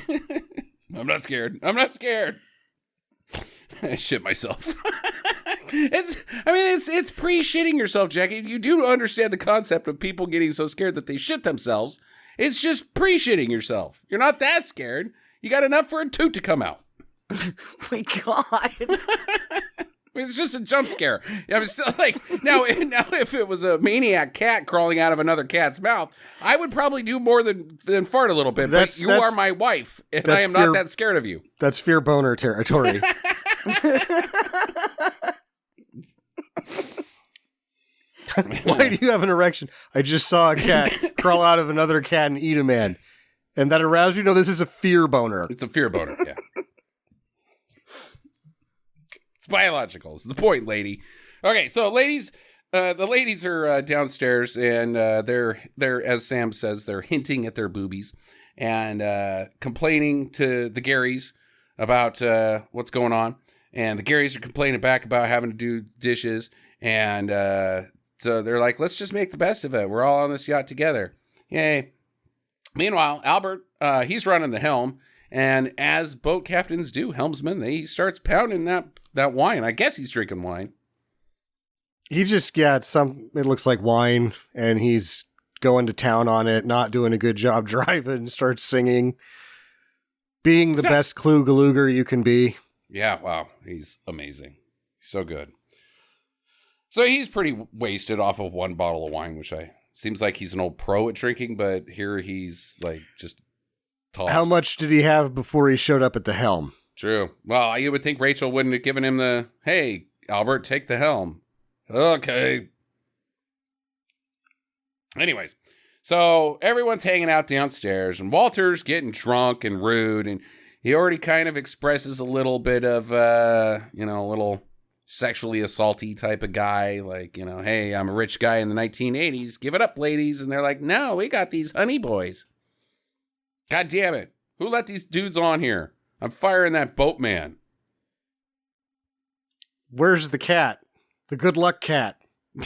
I'm not scared. I shit myself. It's pre-shitting yourself, Jackie. You do understand the concept of people getting so scared that they shit themselves. It's just pre-shitting yourself. You're not that scared. You got enough for a toot to come out. My God. It's just a jump scare. I'm still like, now if it was a maniac cat crawling out of another cat's mouth, I would probably do more than fart a little bit. But you are my wife, and I am not that scared of you. That's fear boner territory. Why do you have an erection? I just saw a cat crawl out of another cat and eat a man. And that aroused you? No, this is a fear boner. It's a fear boner, yeah. It's biological. It's the point, lady. Okay, so ladies, the ladies are downstairs, and they're, as Sam says, they're hinting at their boobies and complaining to the Garys about what's going on. And the Garys are complaining back about having to do dishes. And so they're like, let's just make the best of it. We're all on this yacht together. Yay. Meanwhile, Albert, he's running the helm. And as boat captains do, helmsmen, he starts pounding that wine. I guess he's drinking wine. He just got it looks like wine, and he's going to town on it, not doing a good job driving, starts singing. Being the best Clu Galager you can be. Yeah, wow. He's amazing. So good. So he's pretty wasted off of one bottle of wine, which seems like he's an old pro at drinking, but here he's like just tossed. How much did he have before he showed up at the helm? True. Well, you would think Rachel wouldn't have given him the, hey, Albert, take the helm. Okay. Anyways, so everyone's hanging out downstairs, and Walter's getting drunk and rude, and he already kind of expresses a little bit of, a little sexually assaulty type of guy, like, hey, I'm a rich guy in the 1980s. Give it up, ladies. And they're like, no, we got these honey boys. God damn it. Who let these dudes on here? I'm firing that boatman. Where's the cat? The good luck cat.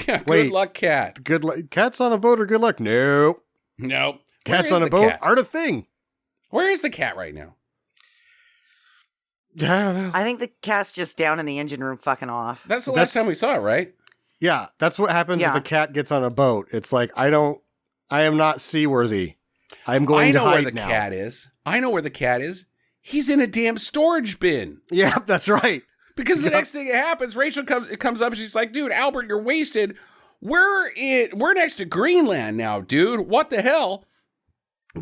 Yeah, good luck cat. Cats on a boat are good luck? No. Nope. Cats on a boat aren't a thing. Where is the cat right now? I don't know. I think the cat's just down in the engine room fucking off. That's the last time we saw it, right? Yeah, that's what happens if a cat gets on a boat. It's like, I am not seaworthy. I'm going to hide now. I know where the cat is. I know where the cat is. He's in a damn storage bin. Yeah, that's right. Because the next thing that happens, Rachel comes up and she's like, dude, Albert, you're wasted. We're next to Greenland now, dude. What the hell?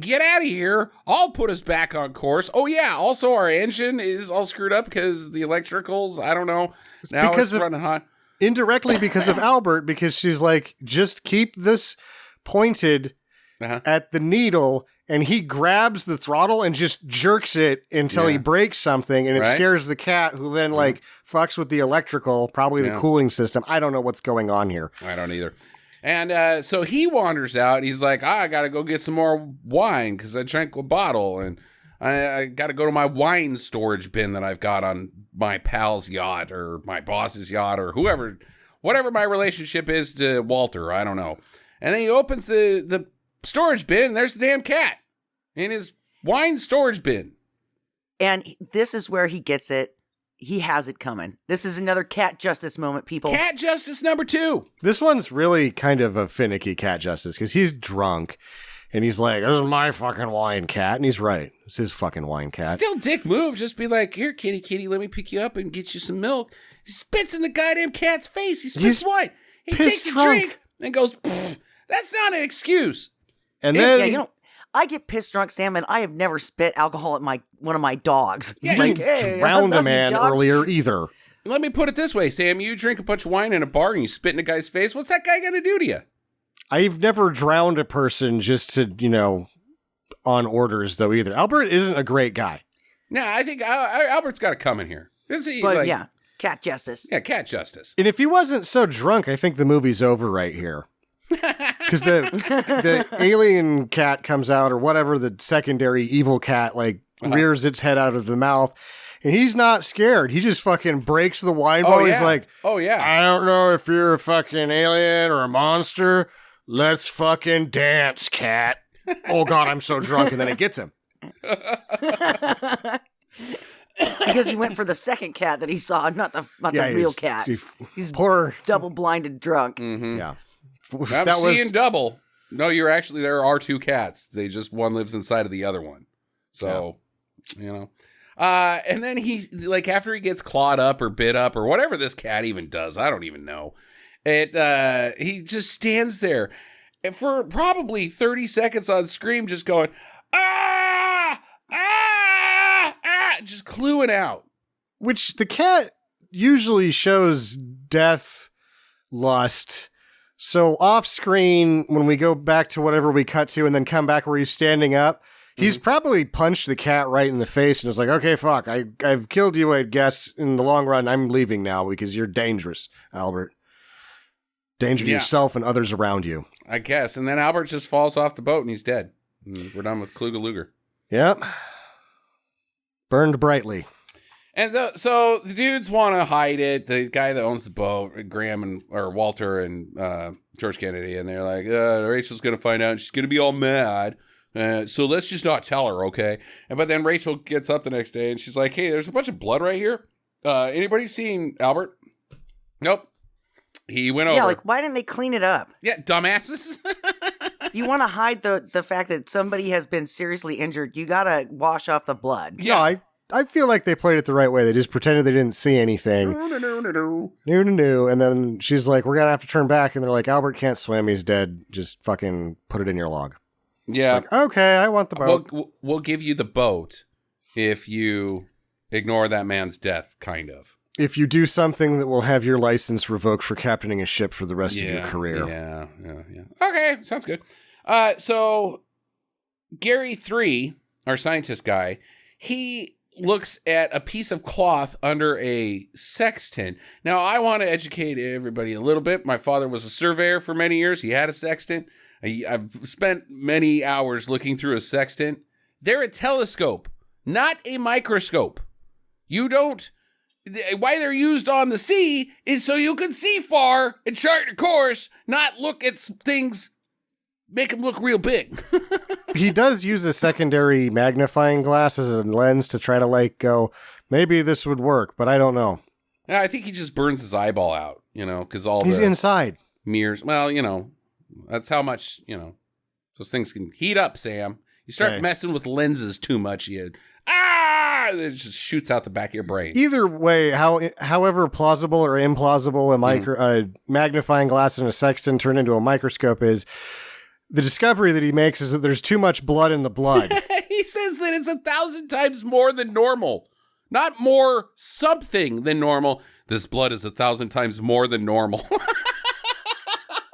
Get out of here. I'll put us back on course. Oh, yeah. Also, our engine is all screwed up because the electricals, I don't know. Now it's running hot. Indirectly because of Albert, because she's like, just keep this pointed at the needle, and he grabs the throttle and just jerks it until he breaks something, and it scares the cat, who then like fucks with the electrical, probably the cooling system. I don't know what's going on here. I don't either. And so he wanders out. He's like, I got to go get some more wine because I drank a bottle, and I got to go to my wine storage bin that I've got on my pal's yacht or my boss's yacht or whatever my relationship is to Walter. I don't know. And then he opens the storage bin, and there's the damn cat in his wine storage bin. And this is where he gets it. He has it coming. This is another cat justice moment, people. Cat justice number 2. This one's really kind of a finicky cat justice because he's drunk and he's like, this is my fucking wine cat. And he's right. It's his fucking wine cat. Still dick move. Just be like, here, kitty, let me pick you up and get you some milk. He spits in the goddamn cat's face. He spits wine. He takes a drink and goes, pfft. That's not an excuse. And then... Yeah, I get pissed drunk, Sam, and I have never spit alcohol at one of my dogs. Yeah, like, you drowned a man earlier either. Let me put it this way, Sam. You drink a bunch of wine in a bar and you spit in a guy's face. What's that guy going to do to you? I've never drowned a person just to, on orders, though, either. Albert isn't a great guy. No, I think Albert's got to come in here. But yeah, cat justice. Yeah, cat justice. And if he wasn't so drunk, I think the movie's over right here. Because the alien cat comes out, or whatever, the secondary evil cat, rears its head out of the mouth, and he's not scared. He just fucking breaks the wine bottle. He's like, oh, yeah. I don't know if you're a fucking alien or a monster. Let's fucking dance, cat. Oh, God, I'm so drunk. And then it gets him. Because he went for the second cat that he saw, not the real cat. He's poor double-blinded drunk. Mm-hmm. Yeah. I'm seeing double. No, there are 2 cats. They just, one lives inside of the other one. So, and then he, after he gets clawed up or bit up or whatever this cat even does, I don't even know. He just stands there for probably 30 seconds on screen, just going, just cluing out. Which the cat usually shows death, lust. So off screen, when we go back to whatever we cut to and then come back where he's standing up, he's probably punched the cat right in the face and was like, okay, fuck, I've killed you, I guess. In the long run, I'm leaving now because you're dangerous, Albert. Danger to yourself and others around you. I guess. And then Albert just falls off the boat and he's dead. And we're done with Clu Galager. Yep. Burned brightly. And so the dudes want to hide it. The guy that owns the boat, Walter and George Kennedy, and they're like, Rachel's going to find out and she's going to be all mad. So let's just not tell her, okay? But then Rachel gets up the next day and she's like, hey, there's a bunch of blood right here. Anybody seen Albert? Nope. He went over. Yeah, why didn't they clean it up? Yeah, dumbasses. You want to hide the fact that somebody has been seriously injured. You got to wash off the blood. Yeah, I feel like they played it the right way. They just pretended they didn't see anything. No. And then she's like, we're going to have to turn back. And they're like, Albert can't swim. He's dead. Just fucking put it in your log. Yeah. It's like, okay, I want the boat. We'll give you the boat if you ignore that man's death, kind of. If you do something that will have your license revoked for captaining a ship for the rest of your career. Yeah. Okay, sounds good. So Gary 3, our scientist guy, he looks at a piece of cloth under a sextant. Now, I want to educate everybody a little bit. My father was a surveyor for many years. He had a sextant. I've spent many hours looking through a sextant. They're a telescope, not a microscope. Why they're used on the sea is so you can see far and chart your course, not look at things, make them look real big. he does use a secondary magnifying glass as a lens to try to like go, maybe this would work, but I don't know. Yeah, I think he just burns his eyeball out, because he's inside. Mirrors. Well, that's how much, those things can heat up, Sam. You start messing with lenses too much, it just shoots out the back of your brain. Either way, however plausible or implausible a magnifying glass and a sextant turn into a microscope is, the discovery that he makes is that there's too much blood in the blood. He says that it's 1,000 times more than normal. Not more something than normal. This blood is 1,000 times more than normal.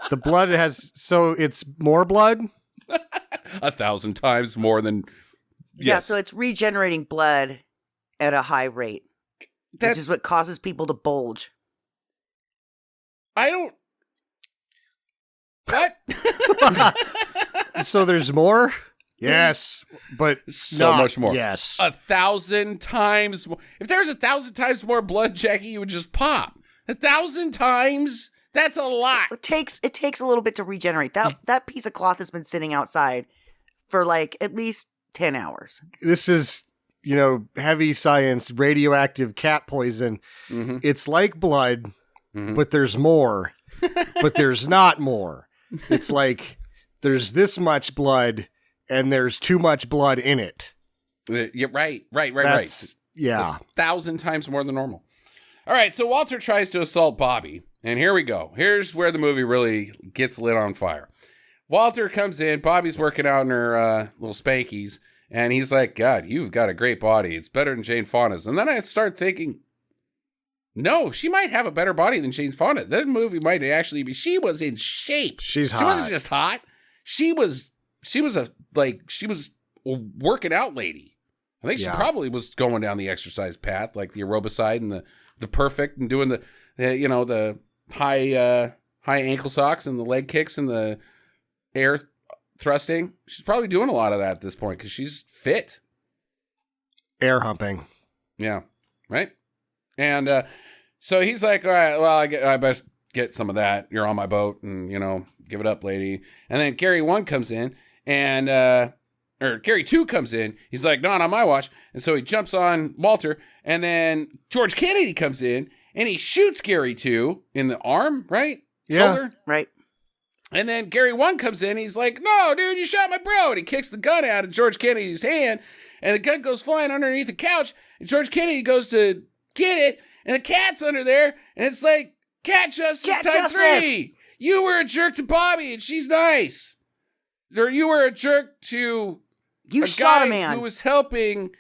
The blood so it's more blood? 1,000 times more than... Yeah, so it's regenerating blood at a high rate, which is what causes people to bulge. I don't... What? So there's more? Yes, but so much more. Yes. 1,000 times more. If there's 1,000 times more blood, Jackie, you would just pop. 1,000 times? That's a lot. It takes a little bit to regenerate. That piece of cloth has been sitting outside for like at least 10 hours. This is, heavy science, radioactive cat poison. Mm-hmm. It's like blood, but there's more. But there's not more. It's like there's this much blood and there's too much blood in it. Yeah, right. Yeah. It's 1,000 times more than normal. All right, so Walter tries to assault Bobby, and here we go. Here's where the movie really gets lit on fire. Walter comes in, Bobby's working out in her little spankies, and he's like, God, you've got a great body. It's better than Jane Fonda's. And then I start thinking, no, she might have a better body than Jane Fonda. That movie might actually be, she was in shape. She's hot. She wasn't just hot. She was a working out lady. I think she probably was going down the exercise path, like the aerobicide and the perfect and doing the high ankle socks and the leg kicks and the air thrusting. She's probably doing a lot of that at this point because she's fit. Air humping. Yeah. Right. And so he's like, all right, well, I best get some of that. You're on my boat and, give it up, lady. And then Gary 1 comes in and, or Gary 2 comes in. He's like, not on my watch. And so he jumps on Walter. And then George Kennedy comes in and he shoots Gary 2 in the arm, right? Yeah. Shoulder? Right. And then Gary 1 comes in. He's like, no, dude, you shot my bro. And he kicks the gun out of George Kennedy's hand. And the gun goes flying underneath the couch. And George Kennedy goes to get it. And the cat's under there. And it's like, cat justice time 3. You were a jerk to Bobby and she's nice. Or you were a jerk to you a shot guy a man who was helping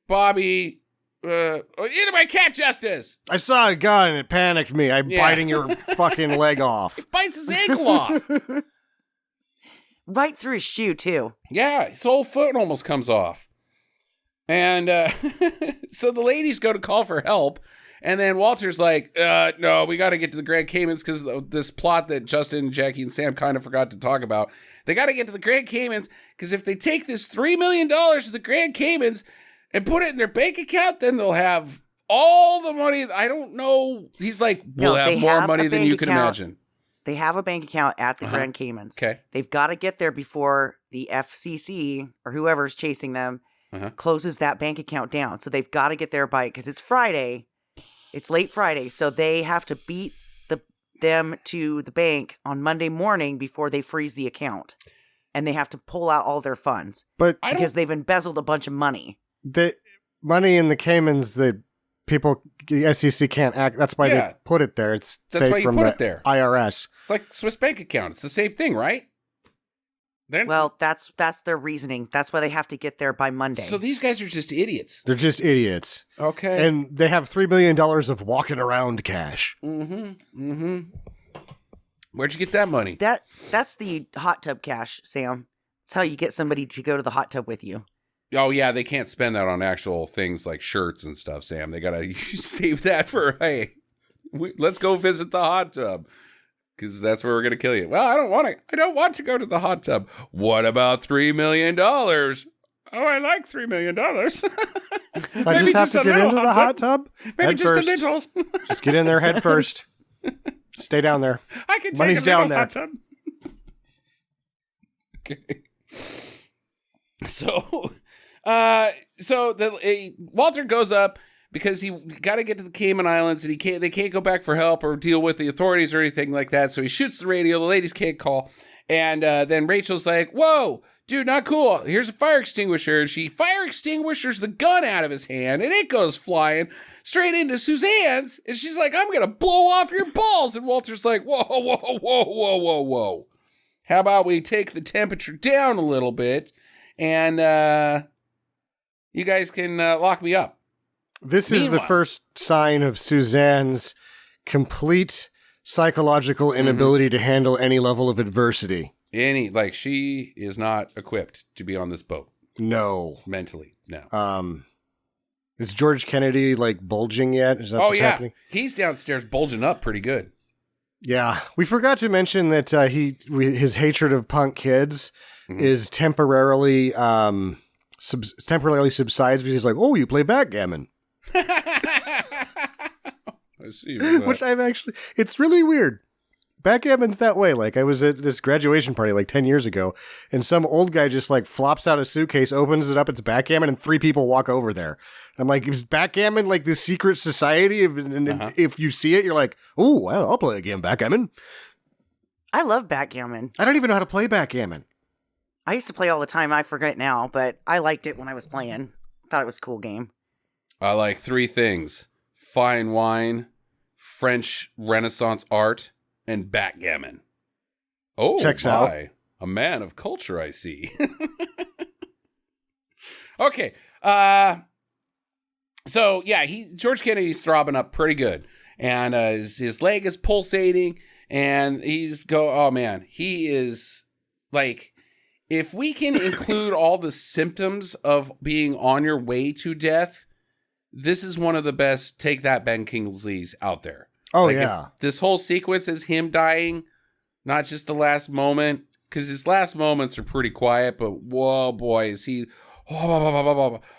Bobby. Either way, cat justice. I saw a gun and it panicked me. I'm biting your fucking leg off. It bites his ankle off. Right through his shoe, too. Yeah, his whole foot almost comes off. And so the ladies go to call for help. And then Walter's like, no, we got to get to the Grand Caymans because this plot that Justin, Jackie, and Sam kind of forgot to talk about. They got to get to the Grand Caymans because if they take this $3 million to the Grand Caymans and put it in their bank account, then they'll have all the money. I don't know. He's like, we'll have more money than you can imagine. They have a bank account at the Grand Caymans. Okay. They've got to get there before the FCC or whoever's chasing them closes that bank account down. So they've got to get there because it's Friday. It's late Friday, so they have to beat them to the bank on Monday morning before they freeze the account. And they have to pull out all their funds. Because they've embezzled a bunch of money. The money in the Caymans, the SEC can't act. That's why they put it there. It's safe from the IRS. It's like Swiss bank account. It's the same thing, right? Well, that's their reasoning. That's why they have to get there by Monday. So these guys are just idiots. They're just idiots. Okay. And they have $3 million of walking around cash. Mm-hmm. Where'd you get that money? That's the hot tub cash, Sam. That's how you get somebody to go to the hot tub with you. Oh, yeah, they can't spend that on actual things like shirts and stuff, Sam. They got to save that for, hey, let's go visit the hot tub. Because that's where we're going to kill you. Well, I don't want to go to the hot tub. What about $3 million? Oh, I like $3 million. I just have to get into the hot tub? Maybe just a little. Just get in there head first. Stay down there. I can take Money's a down little there. hot tub. Okay. So Walter goes up because he got to get to the Cayman Islands, and they can't go back for help or deal with the authorities or anything like that. So he shoots the radio. The ladies can't call. And then Rachel's like, whoa, dude, not cool. Here's a fire extinguisher. And she fire extinguishers the gun out of his hand, and it goes flying straight into Suzanne's. And she's like, I'm going to blow off your balls. And Walter's like, whoa, whoa, whoa, whoa, whoa, whoa. How about we take the temperature down a little bit, and you guys can lock me up. This is the first sign of Suzanne's complete psychological inability to handle any level of adversity. She is not equipped to be on this boat. No. Mentally, no. Is George Kennedy, bulging yet? Is that what's happening? He's downstairs bulging up pretty good. Yeah. We forgot to mention that his hatred of punk kids is temporarily subsides because he's like, oh, you play backgammon. I see. Which it's really weird. Backgammon's that way. I was at this graduation party 10 years ago, and some old guy just flops out a suitcase, opens it up, it's backgammon, and 3 people walk over there. I'm like, is backgammon this secret society? If you see it, you're like, oh, well, I'll play a game of backgammon. I love backgammon. I don't even know how to play backgammon. I used to play all the time. I forget now, but I liked it when I was playing. Thought it was a cool game. I like 3 things: fine wine, French Renaissance art, and backgammon. Oh, checks out. A man of culture, I see. Okay. So yeah, George Kennedy's throbbing up pretty good, and his leg is pulsating, and oh man, he is if we can include all the symptoms of being on your way to death, this is one of the best Take That Ben Kingsleys out there. Oh, yeah. This whole sequence is him dying, not just the last moment, because his last moments are pretty quiet, but whoa, boy, is he... Yeah.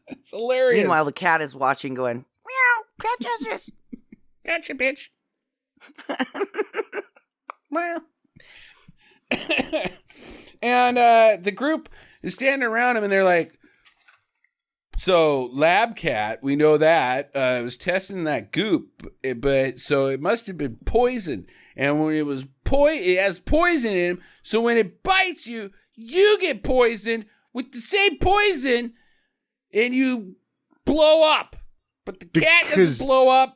It's hilarious. Meanwhile, the cat is watching going, meow, cat justice. Gotcha, bitch. Well. And the group is standing around him, and they're like, so Lab Cat, we know that, was testing that goop, but so it must have been poison. And when it was it has poison in him, so when it bites you, you get poisoned with the same poison, and you blow up. But the cat doesn't blow up.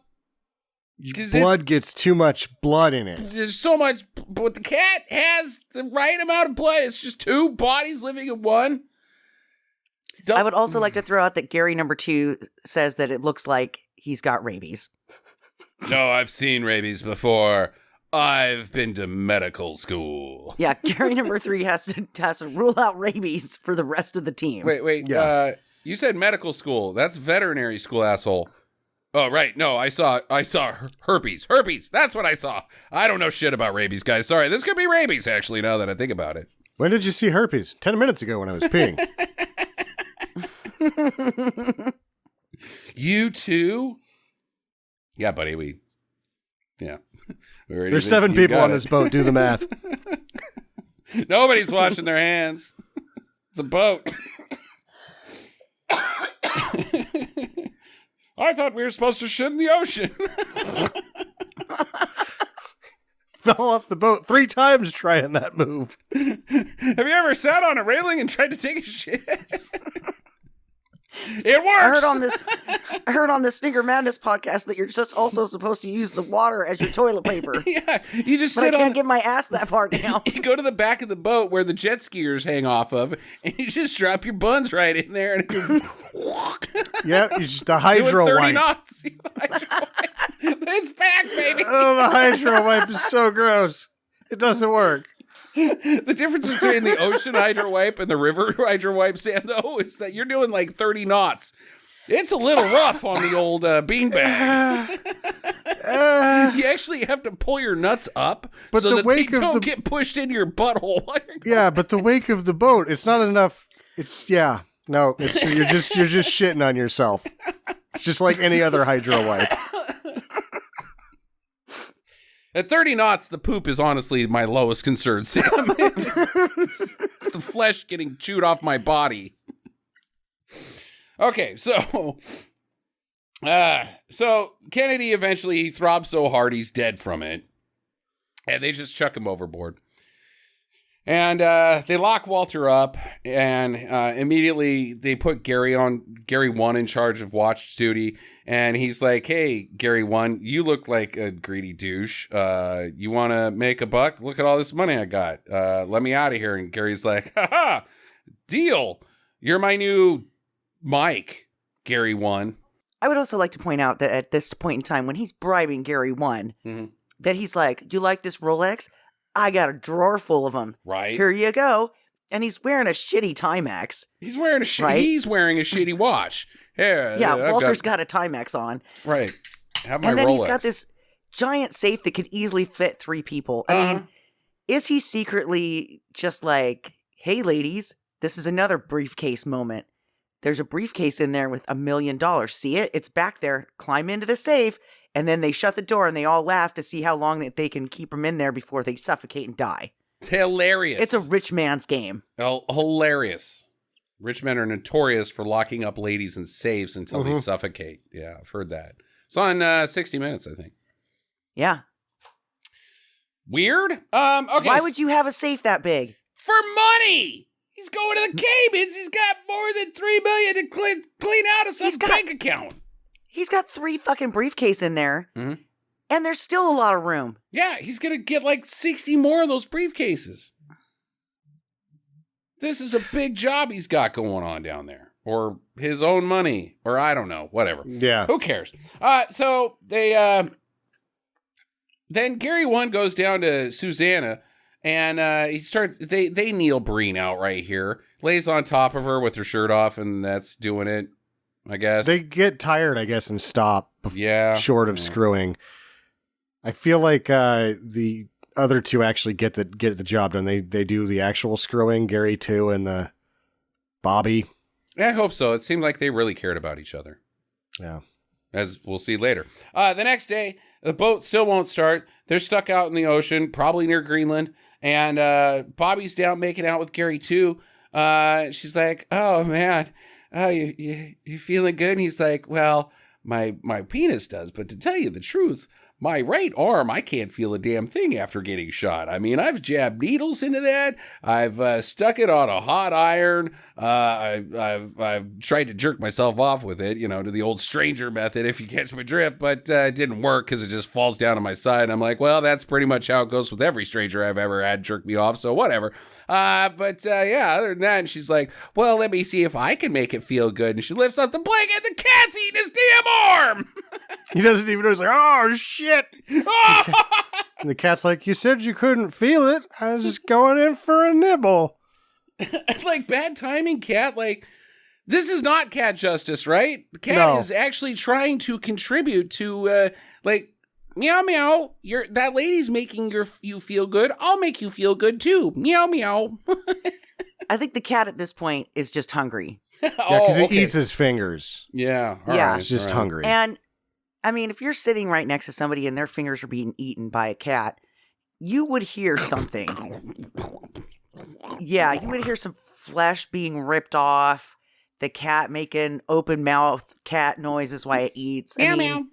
Blood gets too much blood in it. There's so much, but the cat has the right amount of blood. It's just 2 bodies living in one. I would also like to throw out that Gary number 2 says that it looks like he's got rabies. No, I've seen rabies before. I've been to medical school. Yeah, Gary number 3 has to rule out rabies for the rest of the team. Wait. Yeah. You said medical school. That's veterinary school, asshole. Oh, right. No, I saw herpes. Herpes. That's what I saw. I don't know shit about rabies, guys. Sorry. This could be rabies, actually, now that I think about it. When did you see herpes? 10 minutes ago when I was peeing. You too? Yeah, buddy. Yeah. There's 7 people on this boat. Do the math. Nobody's washing their hands. It's a boat. I thought we were supposed to shit in the ocean. Fell off the boat 3 times trying that move. Have you ever sat on a railing and tried to take a shit? It works. I heard on the Sneaker Madness podcast that you're just also supposed to use the water as your toilet paper. Yeah, you just but sit I can't get my ass that far down. You go to the back of the boat where the jet skiers hang off of, and you just drop your buns right in there, and yeah, the hydro doing 30 wipe. knots. It's back, baby. Oh, the hydro wipe is so gross. It doesn't work. The difference between the ocean hydro wipe and the river hydro wipe, Sam, though, is that you're doing 30 knots. It's a little rough on the old beanbag. You actually have to pull your nuts up so that they don't get pushed into your butthole. Yeah, but the wake of the boat, it's not enough. You're just shitting on yourself. It's just like any other hydro wipe. At 30 knots, the poop is honestly my lowest concern, Sam. It's the flesh getting chewed off my body. Okay, so Kennedy eventually throbs so hard he's dead from it, and they just chuck him overboard. And they lock Walter up, and immediutely they put Gary 1 in charge of watch duty. And he's like, "Hey, Gary 1, you look like a greedy douche. You want to make a buck? Look at all this money I got. Let me out of here." And Gary's like, "Ha, deal. You're my new Mike, Gary 1. I would also like to point out that at this point in time, when he's bribing Gary 1, that he's like, "Do you like this Rolex? I got a drawer full of them. Right. Here you go." And he's wearing a shitty Timex. He's wearing a right? He's wearing a shitty watch. Here, yeah, Walter's got a Timex on. Right. Have my and then Rolex. He's got this giant safe that could easily fit 3 people. I mean, is he secretly just like, "Hey, ladies, this is another briefcase moment. There's a briefcase in there with $1 million. See it? It's back there. Climb into the safe." And then they shut the door and they all laugh to see how long that they can keep them in there before they suffocate and die. Hilarious. It's a rich man's game. Hilarious. Rich men are notorious for locking up ladies in safes until they suffocate. Yeah, I've heard that. It's on 60 Minutes, I think. Yeah. Weird? Okay. Why would you have a safe that big? For money! He's going to the Caymans. He's got more than $3 million to clean out of some bank account. He's got 3 fucking briefcases in there, and there's still a lot of room. Yeah, he's going to get like 60 more of those briefcases. This is a big job he's got going on down there. Or his own money. Or I don't know. Whatever. Yeah. Who cares? So they... Then Gary 1 goes down to Susanna, and he starts... They kneel Breen out right here. Lays on top of her with her shirt off, and that's doing it, I guess. They get tired, I guess, and stop. Short of screwing. I feel like the other 2 actually get the job done. They do the actual screwing, Gary 2 and the Bobby. I hope so. It seemed like they really cared about each other. Yeah. As we'll see later. The next day, the boat still won't start. They're stuck out in the ocean, probably near Greenland. And Bobby's down making out with Gary 2. She's like, "Oh, man. Oh, you feeling good?" And he's like, "Well, my penis does, but to tell you the truth, my right arm, I can't feel a damn thing after getting shot. I mean, I've jabbed needles into that. I've stuck it on a hot iron. I've tried to jerk myself off with it, to the old stranger method, if you catch my drift, but it didn't work because it just falls down on my side." And I'm like, well, that's pretty much how it goes with every stranger I've ever had jerk me off, so whatever. Yeah, other than that, and she's like, "Well, let me see if I can make it feel good." And she lifts up the blanket, and the cat's eating his damn arm. He doesn't even know. He's like, "Oh, shit." And the cat's like, "You said you couldn't feel it. I was just going in for a nibble." Like, bad timing, cat. Like, this is not cat justice, right? The cat is actually trying to contribute to, meow, meow. That lady's making you feel good. I'll make you feel good, too. Meow, meow. I think the cat at this point is just hungry. Yeah, because he eats his fingers. Yeah. Yeah. He's just hungry. And, I mean, if you're sitting right next to somebody and their fingers are being eaten by a cat, you would hear something. Yeah, you would hear some flesh being ripped off, the cat making open mouth cat noises while it eats. Meow, meow.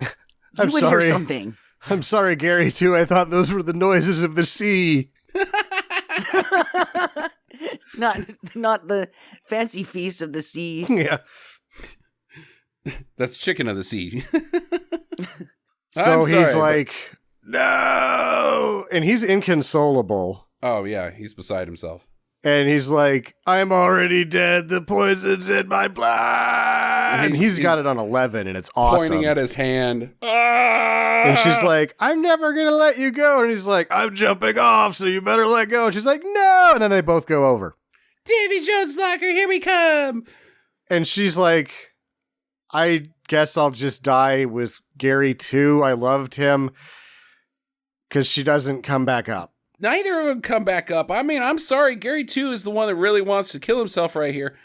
You would hear something. I'm sorry, Gary, too. I thought those were the noises of the sea. Not the fancy feast of the sea. Yeah. That's chicken of the sea. So he's like, "No!" And he's inconsolable. Oh, yeah. He's beside himself. And he's like, "I'm already dead. The poison's in my blood." And he's got it on 11, and it's awesome. Pointing at his hand. And she's like, "I'm never going to let you go." And he's like, "I'm jumping off, so you better let go." And she's like, "No." And then they both go over. "Davy Jones' locker, here we come." And she's like, "I guess I'll just die with Gary too. I loved him." Because she doesn't come back up. Neither of them come back up. I mean, I'm sorry. Gary 2 is the one that really wants to kill himself right here.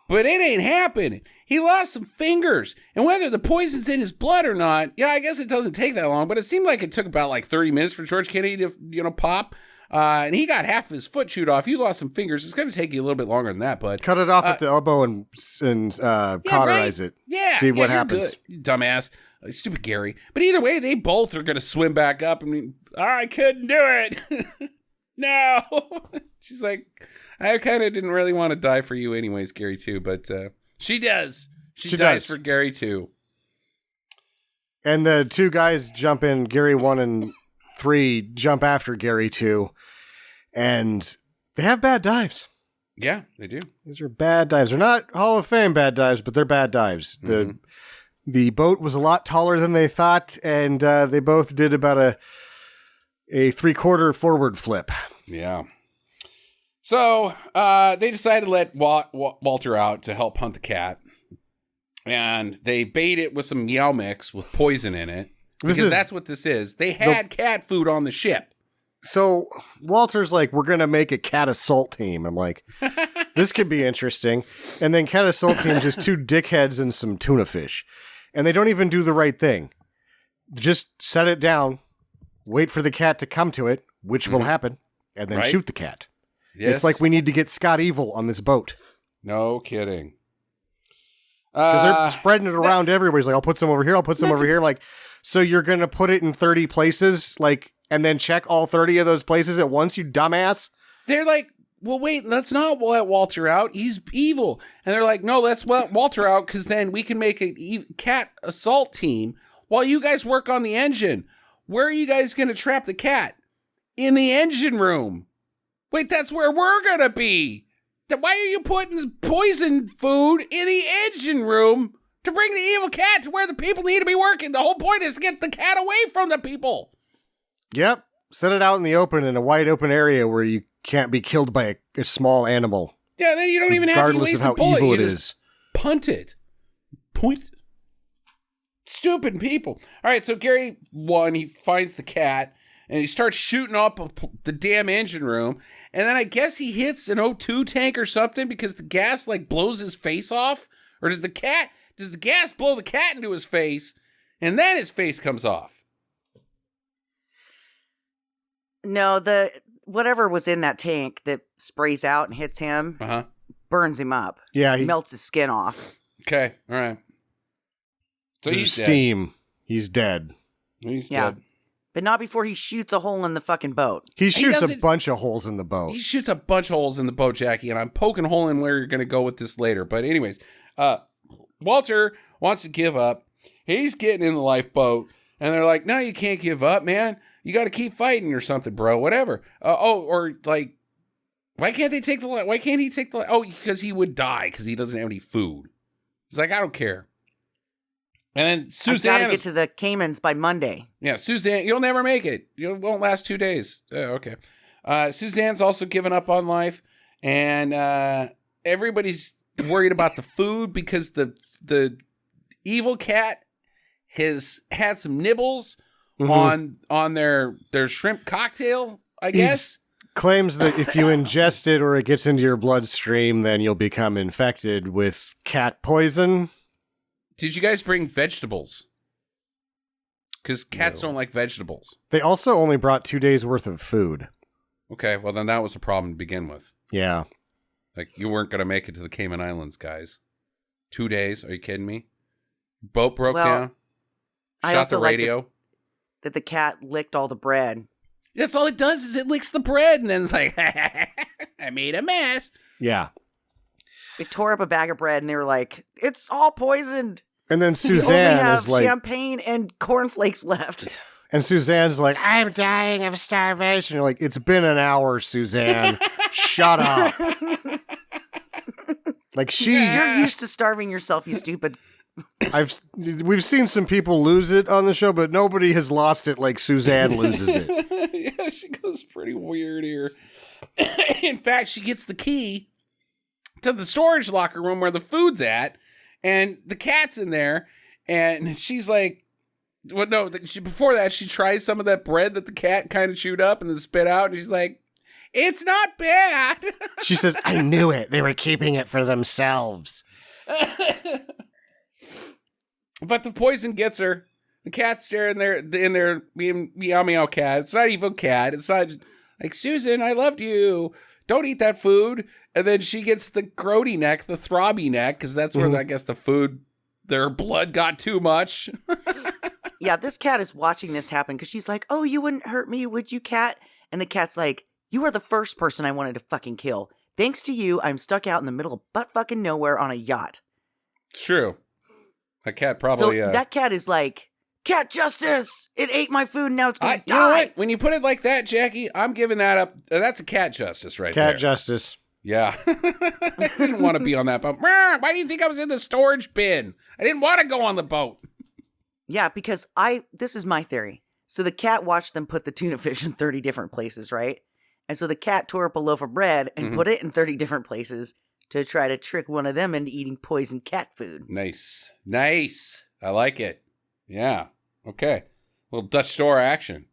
But it ain't happening. he lost some fingers. And whether the poison's in his blood or not, yeah, I guess it doesn't take that long, but it seemed like it took about like 30 minutes for George Kennedy to, pop. And he got half of his foot chewed off. You lost some fingers. It's going to take you a little bit longer than that, but cut it off at the elbow and cauterize it. Yeah. See what happens. Good. Dumbass. Stupid Gary. But either way, they both are going to swim back up. I mean, I couldn't do it. No. She's like, I kind of didn't really want to die for you anyways, Gary, too. But she does. She dies for Gary, too. And the two guys jump in, Gary 1 and 3 jump after Gary 2. And they have bad dives. Yeah, they do. These are bad dives. They're not Hall of Fame bad dives, but they're bad dives. Mm-hmm. The boat was a lot taller than they thought, and they both did about a 3/4 forward flip. Yeah. So they decided to let Walter out to help hunt the cat. And they bait it with some Meow mix with poison in it. Because that's what this is. They had cat food on the ship. So Walter's like, we're going to make a cat assault team. I'm like, this could be interesting. And then cat assault team is just 2 dickheads and some tuna fish. And they don't even do the right thing. Just set it down, wait for the cat to come to it, which will happen, and then shoot the cat. Yes. It's like we need to get Scott Evil on this boat. No kidding. Because they're spreading it around everywhere. He's like, I'll put some over here, I'll put some over here. Like, so you're going to put it in 30 places, like, and then check all 30 of those places at once, you dumbass? They're like, well, wait, let's not let Walter out. He's evil. And they're like, no, let's let Walter out because then we can make a cat assault team while you guys work on the engine. Where are you guys going to trap the cat? In the engine room. Wait, that's where we're going to be. Why are you putting the poison food in the engine room to bring the evil cat to where the people need to be working? The whole point is to get the cat away from the people. Yep. Set it out in the open, in a wide open area where you can't be killed by a small animal. Yeah, then you don't even have to waste a bullet. Regardless of how evil you it just is. Punt it. Point. Stupid people. All right, so Gary 1, he finds the cat, and he starts shooting up the damn engine room, and then I guess he hits an O2 tank or something because the gas, like, blows his face off? Or does the gas blow the cat into his face, and then his face comes off? No, whatever was in that tank that sprays out and hits him burns him up. Yeah, he melts his skin off. Okay, all right. So he's steam. Dead. He's dead. He's dead. But not before he shoots a hole in the fucking boat. He shoots a bunch of holes in the boat. He shoots a bunch of holes in the boat, Jackie, and I'm poking a hole in where you're going to go with this later. But anyways, Walter wants to give up. He's getting in the lifeboat, and they're like, no, you can't give up, man. You got to keep fighting or something, bro. Whatever. Or like, why can't he take the? Oh, because he would die because he doesn't have any food. He's like, I don't care. And then Suzanne, I've got to get to the Caymans by Monday. Yeah, Suzanne, you'll never make it. You won't last 2 days. Okay. Suzanne's also given up on life, and everybody's worried about the food because the evil cat has had some nibbles on their shrimp cocktail, I guess. Claims that if you ingest it or it gets into your bloodstream, then you'll become infected with cat poison. Did you guys bring vegetables? Because cats don't like vegetables. They also only brought 2 days worth of food. Okay, well then that was a problem to begin with. Yeah. Like, you weren't going to make it to the Cayman Islands, guys. 2 days? Are you kidding me? Boat broke down. Shot the radio. Like that the cat licked all the bread. That's all it does is it licks the bread and then it's like, I made a mess. Yeah. They tore up a bag of bread and they were like, it's all poisoned. And then Suzanne we only have is like, champagne and cornflakes left. And Suzanne's like, I'm dying of starvation. You're like, it's been an hour, Suzanne. Shut up. Like You're used to starving yourself, you stupid. We've seen some people lose it on the show, but nobody has lost it like Suzanne loses it. Yeah, she goes pretty weird here. In fact, she gets the key to the storage locker room where the food's at, and the cat's in there, and she's like, well, no, before that, she tries some of that bread that the cat kind of chewed up and then spit out, and she's like, it's not bad. She says, I knew it. They were keeping it for themselves. But the poison gets her. The cat's there in there being meow meow cat. It's not evil cat. It's not like, Susan, I loved you. Don't eat that food. And then she gets the grody neck, the throbby neck, because that's where I guess the food, their blood got too much. Yeah, this cat is watching this happen because she's like, oh, you wouldn't hurt me, would you, cat? And the cat's like, you are the first person I wanted to fucking kill. Thanks to you, I'm stuck out in the middle of butt fucking nowhere on a yacht. It's true. That cat probably... So that cat is like, cat justice! It ate my food and now it's going to die! You know what? When you put it like that, Jackie, I'm giving that up. That's a cat justice right there. Cat justice. Yeah. I didn't want to be on that boat. Why do you think I was in the storage bin? I didn't want to go on the boat. Yeah, because this is my theory. So the cat watched them put the tuna fish in 30 different places, right? And so the cat tore up a loaf of bread and put it in 30 different places to try to trick one of them into eating poisoned cat food. Nice. I like it. Yeah. Okay. Little Dutch store action.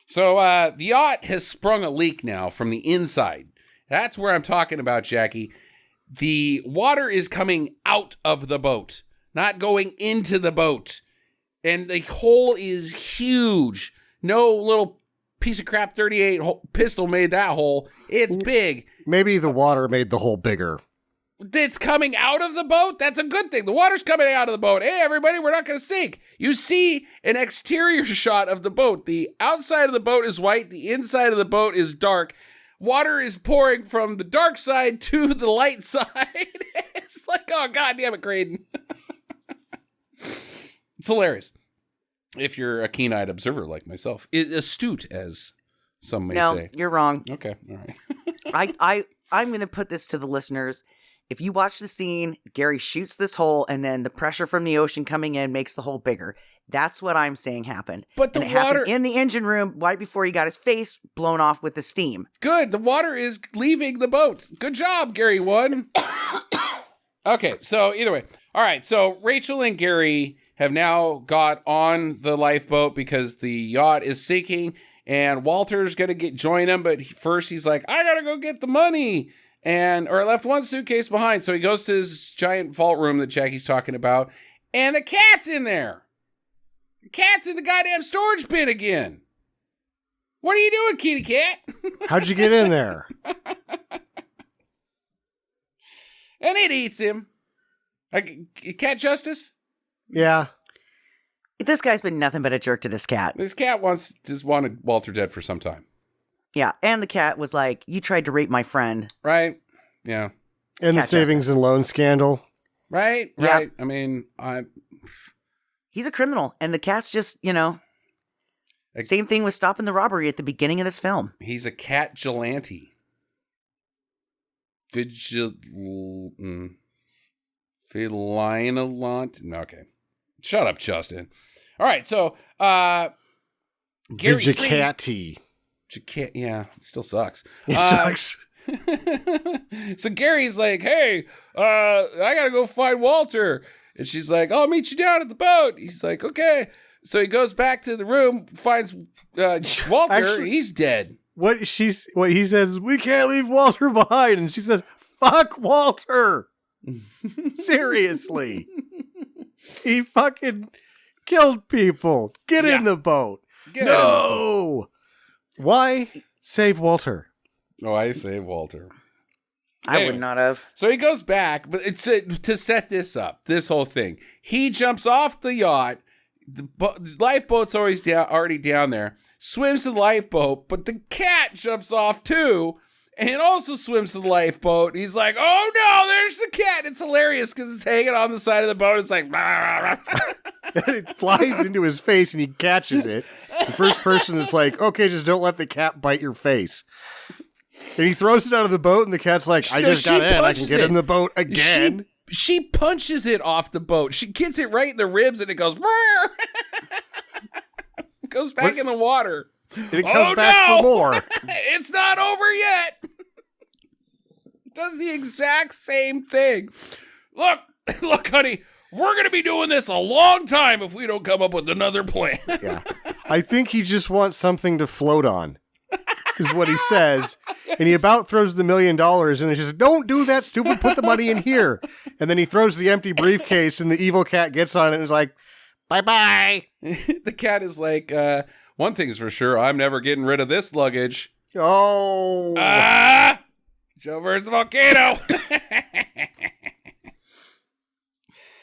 So the yacht has sprung a leak now from the inside. That's where I'm talking about, Jackie. The water is coming out of the boat, not going into the boat. And the hole is huge. No little piece of crap 38 pistol made that hole. It's big. Maybe the water made the hole bigger. It's coming out of the boat? That's a good thing. The water's coming out of the boat. Hey, everybody, we're not going to sink. You see an exterior shot of the boat. The outside of the boat is white. The inside of the boat is dark. Water is pouring from the dark side to the light side. It's like, oh, God damn it, Greydon. It's hilarious. If you're a keen-eyed observer like myself. Astute, as some may say. No, you're wrong. Okay, all right. I'm going to put this to the listeners. If you watch the scene, Gary shoots this hole, and then the pressure from the ocean coming in makes the hole bigger. That's what I'm saying happened. But the and it water happened in the engine room right before he got his face blown off with the steam. Good. The water is leaving the boat. Good job, Gary 1. Okay, so either way. All right, so Rachel and Gary have now got on the lifeboat because the yacht is sinking, and Walter's going to join him, but first he's like, I got to go get the money. Or I left one suitcase behind. So he goes to his giant vault room that Jackie's talking about, and the cat's in there. The cat's in the goddamn storage bin again. What are you doing, kitty cat? How'd you get in there? And it eats him. Cat justice? Yeah. This guy's been nothing but a jerk to this cat. This cat just wanted Walter dead for some time. Yeah, and the cat was like, you tried to rape my friend. Right? Yeah. And the savings and loan scandal. Right? Yeah. Right. I mean, he's a criminal, and the cat's just, same thing with stopping the robbery at the beginning of this film. He's a cat vigilante. Vigilant. Okay. Shut up, Justin. All right, so Gary Vigicati. Yeah, it still sucks. It sucks. So Gary's like, hey, I gotta go find Walter. And she's like, I'll meet you down at the boat. He's like, okay. So he goes back to the room, finds Walter. Actually, he's dead. What he says is, we can't leave Walter behind. And she says, fuck Walter. Seriously. He fucking killed people. Get in the boat. No. Why save Walter? Oh, I save Walter. I would not have. So he goes back, but it's to set this up, this whole thing. He jumps off the yacht. The lifeboat's already down there. Swims to the lifeboat, but the cat jumps off too, and also swims to the lifeboat. He's like, "Oh no, there's the cat!" It's hilarious because it's hanging on the side of the boat. It's like, it flies into his face, and he catches it. The first person is like, "Okay, just don't let the cat bite your face." And he throws it out of the boat, and the cat's like, I just got in. I can get in the boat again. She punches it off the boat. She gets it right in the ribs, and it goes, it goes back in the water. And it comes back for more. It's not over yet. It does the exact same thing. Look, honey, we're going to be doing this a long time if we don't come up with another plan. Yeah. I think he just wants something to float on. is what he says. And he about throws the $1 million and he's just, don't do that, stupid, put the money in here. And then he throws the empty briefcase and the evil cat gets on it and is like, bye-bye. The cat is like, one thing's for sure, I'm never getting rid of this luggage. Oh. Joe versus the volcano.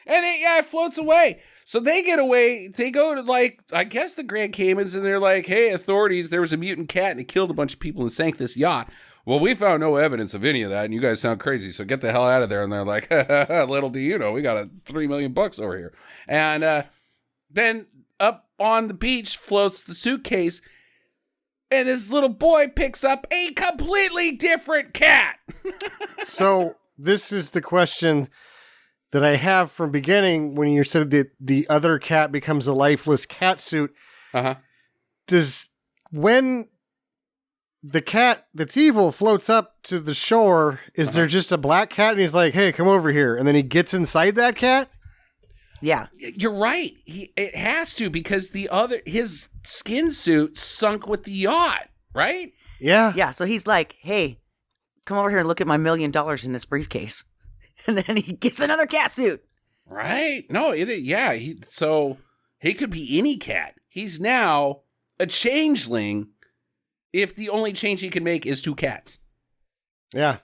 And it floats away. So they get away. They go to, like, I guess the Grand Caymans, and they're like, hey, authorities, there was a mutant cat, and it killed a bunch of people and sank this yacht. Well, we found no evidence of any of that, and you guys sound crazy, so get the hell out of there. And they're like, little do you know, we got $3 million over here. And then up on the beach floats the suitcase, and this little boy picks up a completely different cat. So this is the question that I have from beginning when you said that the other cat becomes a lifeless cat suit. Uh-huh. When the cat that's evil floats up to the shore, is there just a black cat and he's like, hey, come over here. And then he gets inside that cat? Yeah. You're right. It has to, because his skin suit sunk with the yacht, right? Yeah. Yeah. So he's like, hey, come over here and look at my $1 million in this briefcase. And then he gets another cat suit. Right. No, so he could be any cat. He's now a changeling if the only change he can make is 2 cats. Yeah.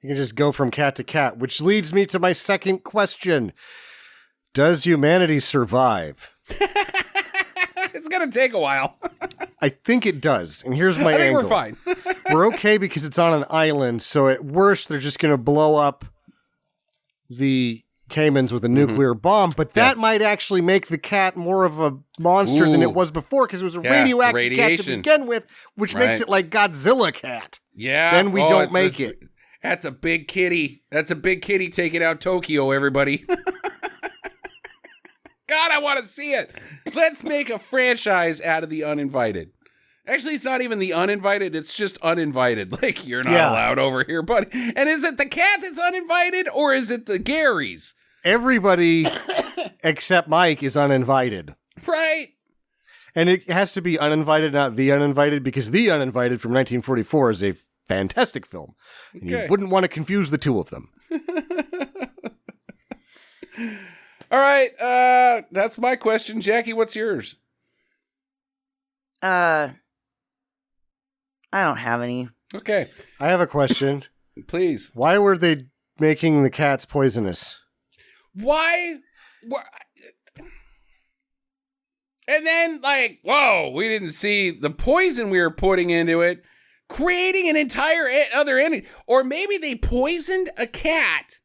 You can just go from cat to cat, which leads me to my second question. Does humanity survive? It's going to take a while. I think it does. And here's my I think angle. we're fine. We're okay because it's on an island. So at worst, they're just going to blow up the Caymans with a nuclear bomb. But that might actually make the cat more of a monster than it was before, because it was a radioactive cat to begin with, which makes it like Godzilla cat. Yeah. Then we don't make it. That's a big kitty. That's a big kitty taking out Tokyo, everybody. God, I want to see it. Let's make a franchise out of the Uninvited. Actually, it's not even the Uninvited. It's just Uninvited. Like, you're not allowed over here, buddy. And is it the cat that's uninvited, or is it the Garys? Everybody except Mike is uninvited. Right. And it has to be Uninvited, not The Uninvited, because The Uninvited from 1944 is a fantastic film. And you wouldn't want to confuse the two of them. All right. That's my question. Jackie, what's yours? I don't have any. Okay. I have a question. Please. Why were they making the cats poisonous? Why? And then, like, whoa, we didn't see the poison we were putting into it, creating an entire other entity. Or maybe they poisoned a cat,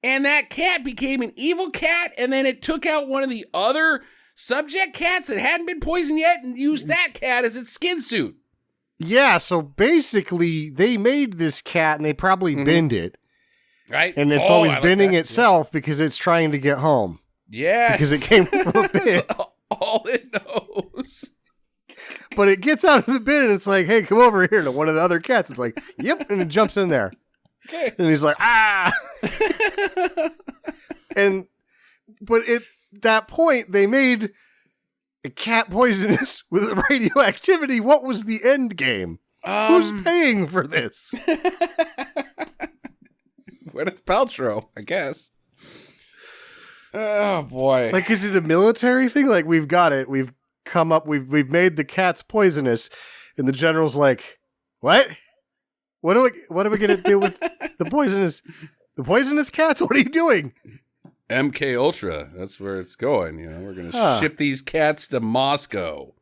and that cat became an evil cat, and then it took out one of the other subject cats that hadn't been poisoned yet and used that cat as its skin suit. Yeah, so basically, they made this cat, and they probably binned it. Right. And it's always binning itself because it's trying to get home. Yes. Because it came from a bin. All it knows. But it gets out of the bin and it's like, hey, come over here to one of the other cats. It's like, yep. And it jumps in there. Okay. And he's like, ah. But at that point, they made a cat poisonous with radioactivity. What was the end game? Who's paying for this? Gwyneth Paltrow, I guess. Oh boy! Like, is it a military thing? Like, we've got it. We've come up. We've made the cats poisonous, and the general's like, "What? What are we gonna do with the poisonous cats? What are you doing?" MK Ultra. That's where it's going. You know, we're gonna ship these cats to Moscow.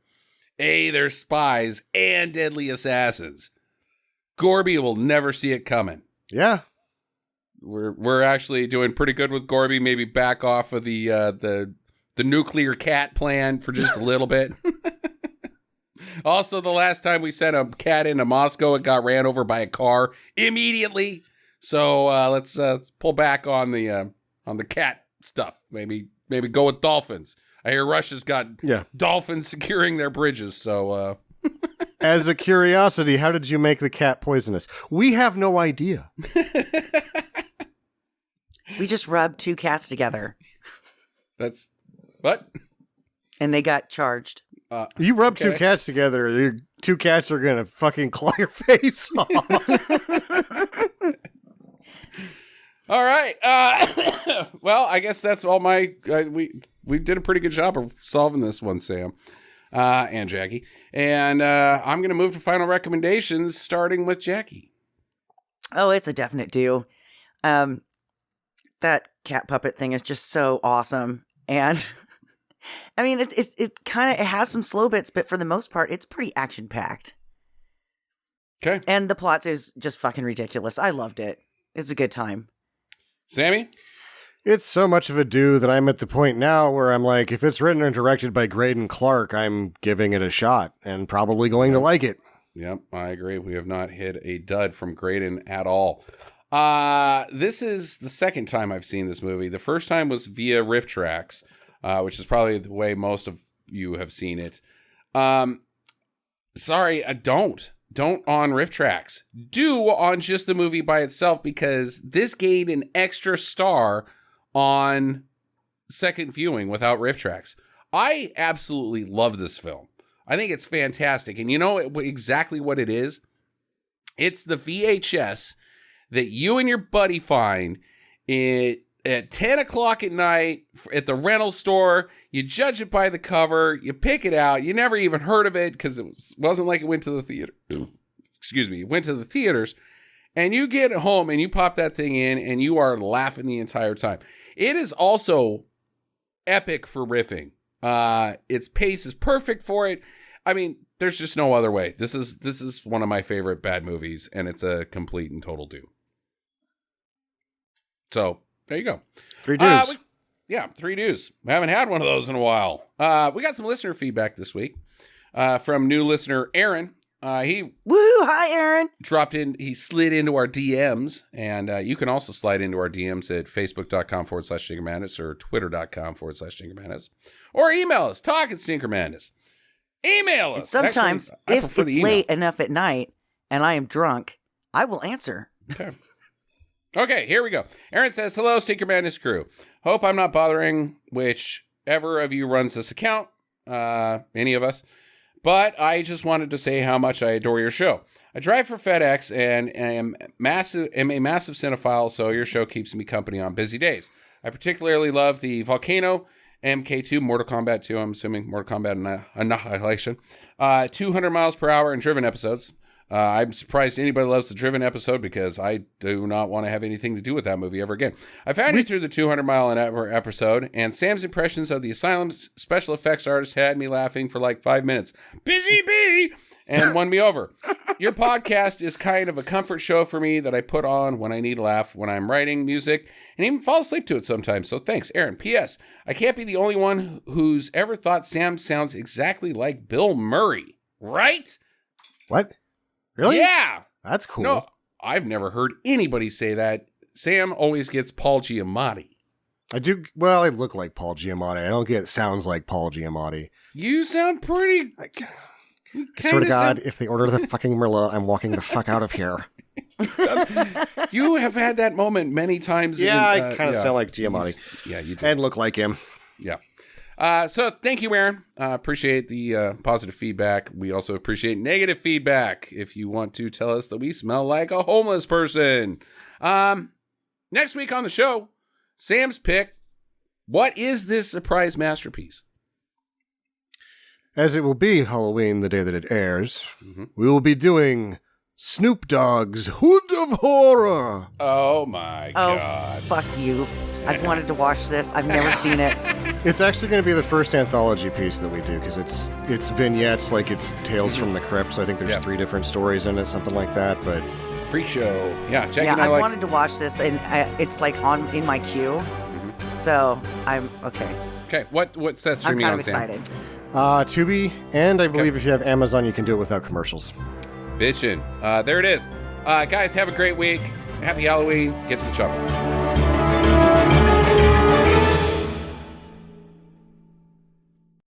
They're spies and deadly assassins. Gorby will never see it coming. Yeah. We're actually doing pretty good with Gorby. Maybe back off of the nuclear cat plan for just a little bit. Also, the last time we sent a cat into Moscow, it got ran over by a car immediately. So let's pull back on the cat stuff. Maybe go with dolphins. I hear Russia's got dolphins securing their bridges. So as a curiosity, how did you make the cat poisonous? We have no idea. We just rubbed 2 cats together. That's what? And they got charged. You rub two cats together, your two cats are going to fucking claw your face off. All right. Well, I guess that's all my... we did a pretty good job of solving this one, Sam and Jackie. And I'm going to move to final recommendations, starting with Jackie. Oh, it's a definite do. That cat puppet thing is just so awesome. And... I mean, it kind of has some slow bits, but for the most part, it's pretty action-packed. Okay. And the plot is just fucking ridiculous. I loved it. It's a good time. Sammy? It's so much of a do that I'm at the point now where I'm like, if it's written and directed by Greydon Clark, I'm giving it a shot and probably going to like it. Yep, I agree. We have not hit a dud from Greydon at all. This is the second time I've seen this movie. The first time was via Riff Tracks. Which is probably the way most of you have seen it. Sorry, don't on Riff Tracks. Do on just the movie by itself, because this gained an extra star on second viewing without Riff Tracks. I absolutely love this film. I think it's fantastic. And you know exactly what it is? It's the VHS that you and your buddy find at 10 o'clock at night at the rental store. You judge it by the cover. You pick it out. You never even heard of it because it wasn't like it went to the theater. Excuse me. It went to the theaters. And you get home and you pop that thing in and you are laughing the entire time. It is also epic for riffing. Its pace is perfect for it. I mean, there's just no other way. This is one of my favorite bad movies, and it's a complete and total do. So... there you go. 3 dues. 3 dues. We haven't had one of those in a while. We got some listener feedback this week from new listener Aaron. Hi, Aaron. Dropped in. He slid into our DMs, and you can also slide into our DMs at facebook.com/StinkerMadness or twitter.com/StinkerMadness, or email us, talk@StinkerMadness. Email us. And sometimes, actually, if it's late enough at night and I am drunk, I will answer. Okay, here we go. Aaron says, hello, Stinker Madness crew. Hope I'm not bothering whichever of you runs this account, any of us, but I just wanted to say how much I adore your show. I drive for FedEx and am a massive cinephile, so your show keeps me company on busy days. I particularly love the Volcano, MK2, Mortal Kombat 2, I'm assuming Mortal Kombat Annihilation, 200 miles per hour and Driven episodes. I'm surprised anybody loves the Driven episode because I do not want to have anything to do with that movie ever again. I found you through the 200 mile an hour episode, and Sam's impressions of the Asylum special effects artist had me laughing for like 5 minutes. Busy bee! And won me over. Your podcast is kind of a comfort show for me that I put on when I need a laugh, when I'm writing music, and even fall asleep to it sometimes. So thanks, Aaron. P.S. I can't be the only one who's ever thought Sam sounds exactly like Bill Murray, right? What? Really? Yeah. That's cool. No, I've never heard anybody say that. Sam always gets Paul Giamatti. I do. Well, I look like Paul Giamatti. I don't get sounds like Paul Giamatti. You sound pretty... I swear to God, if they order the fucking Merlot, I'm walking the fuck out of here. You have had that moment many times. Yeah, I kind of sound like Giamatti. Yeah, you do. And look like him. Yeah. So thank you, Aaron. Appreciate the positive feedback. We also appreciate negative feedback if you want to tell us that we smell like a homeless person. Next week on the show, Sam's pick. What is this surprise masterpiece? As it will be Halloween the day that it airs, we will be doing Snoop Dogg's Hood of Horror. Oh my God. Fuck you. I've wanted to watch this. I've never seen it. It's actually going to be the first anthology piece that we do because it's vignettes, like it's Tales from the Crypt. So I think there's 3 different stories in it, something like that. But Freak show. Yeah, Jackie and I I wanted to watch this, and it's like in my queue. So I'm okay. Okay, what's that I'm streaming kind on, of Sam? excited. Tubi, and I believe if you have Amazon, you can do it without commercials. Bitchin'. There it is. Guys, have a great week. Happy Halloween. Get to the chopper.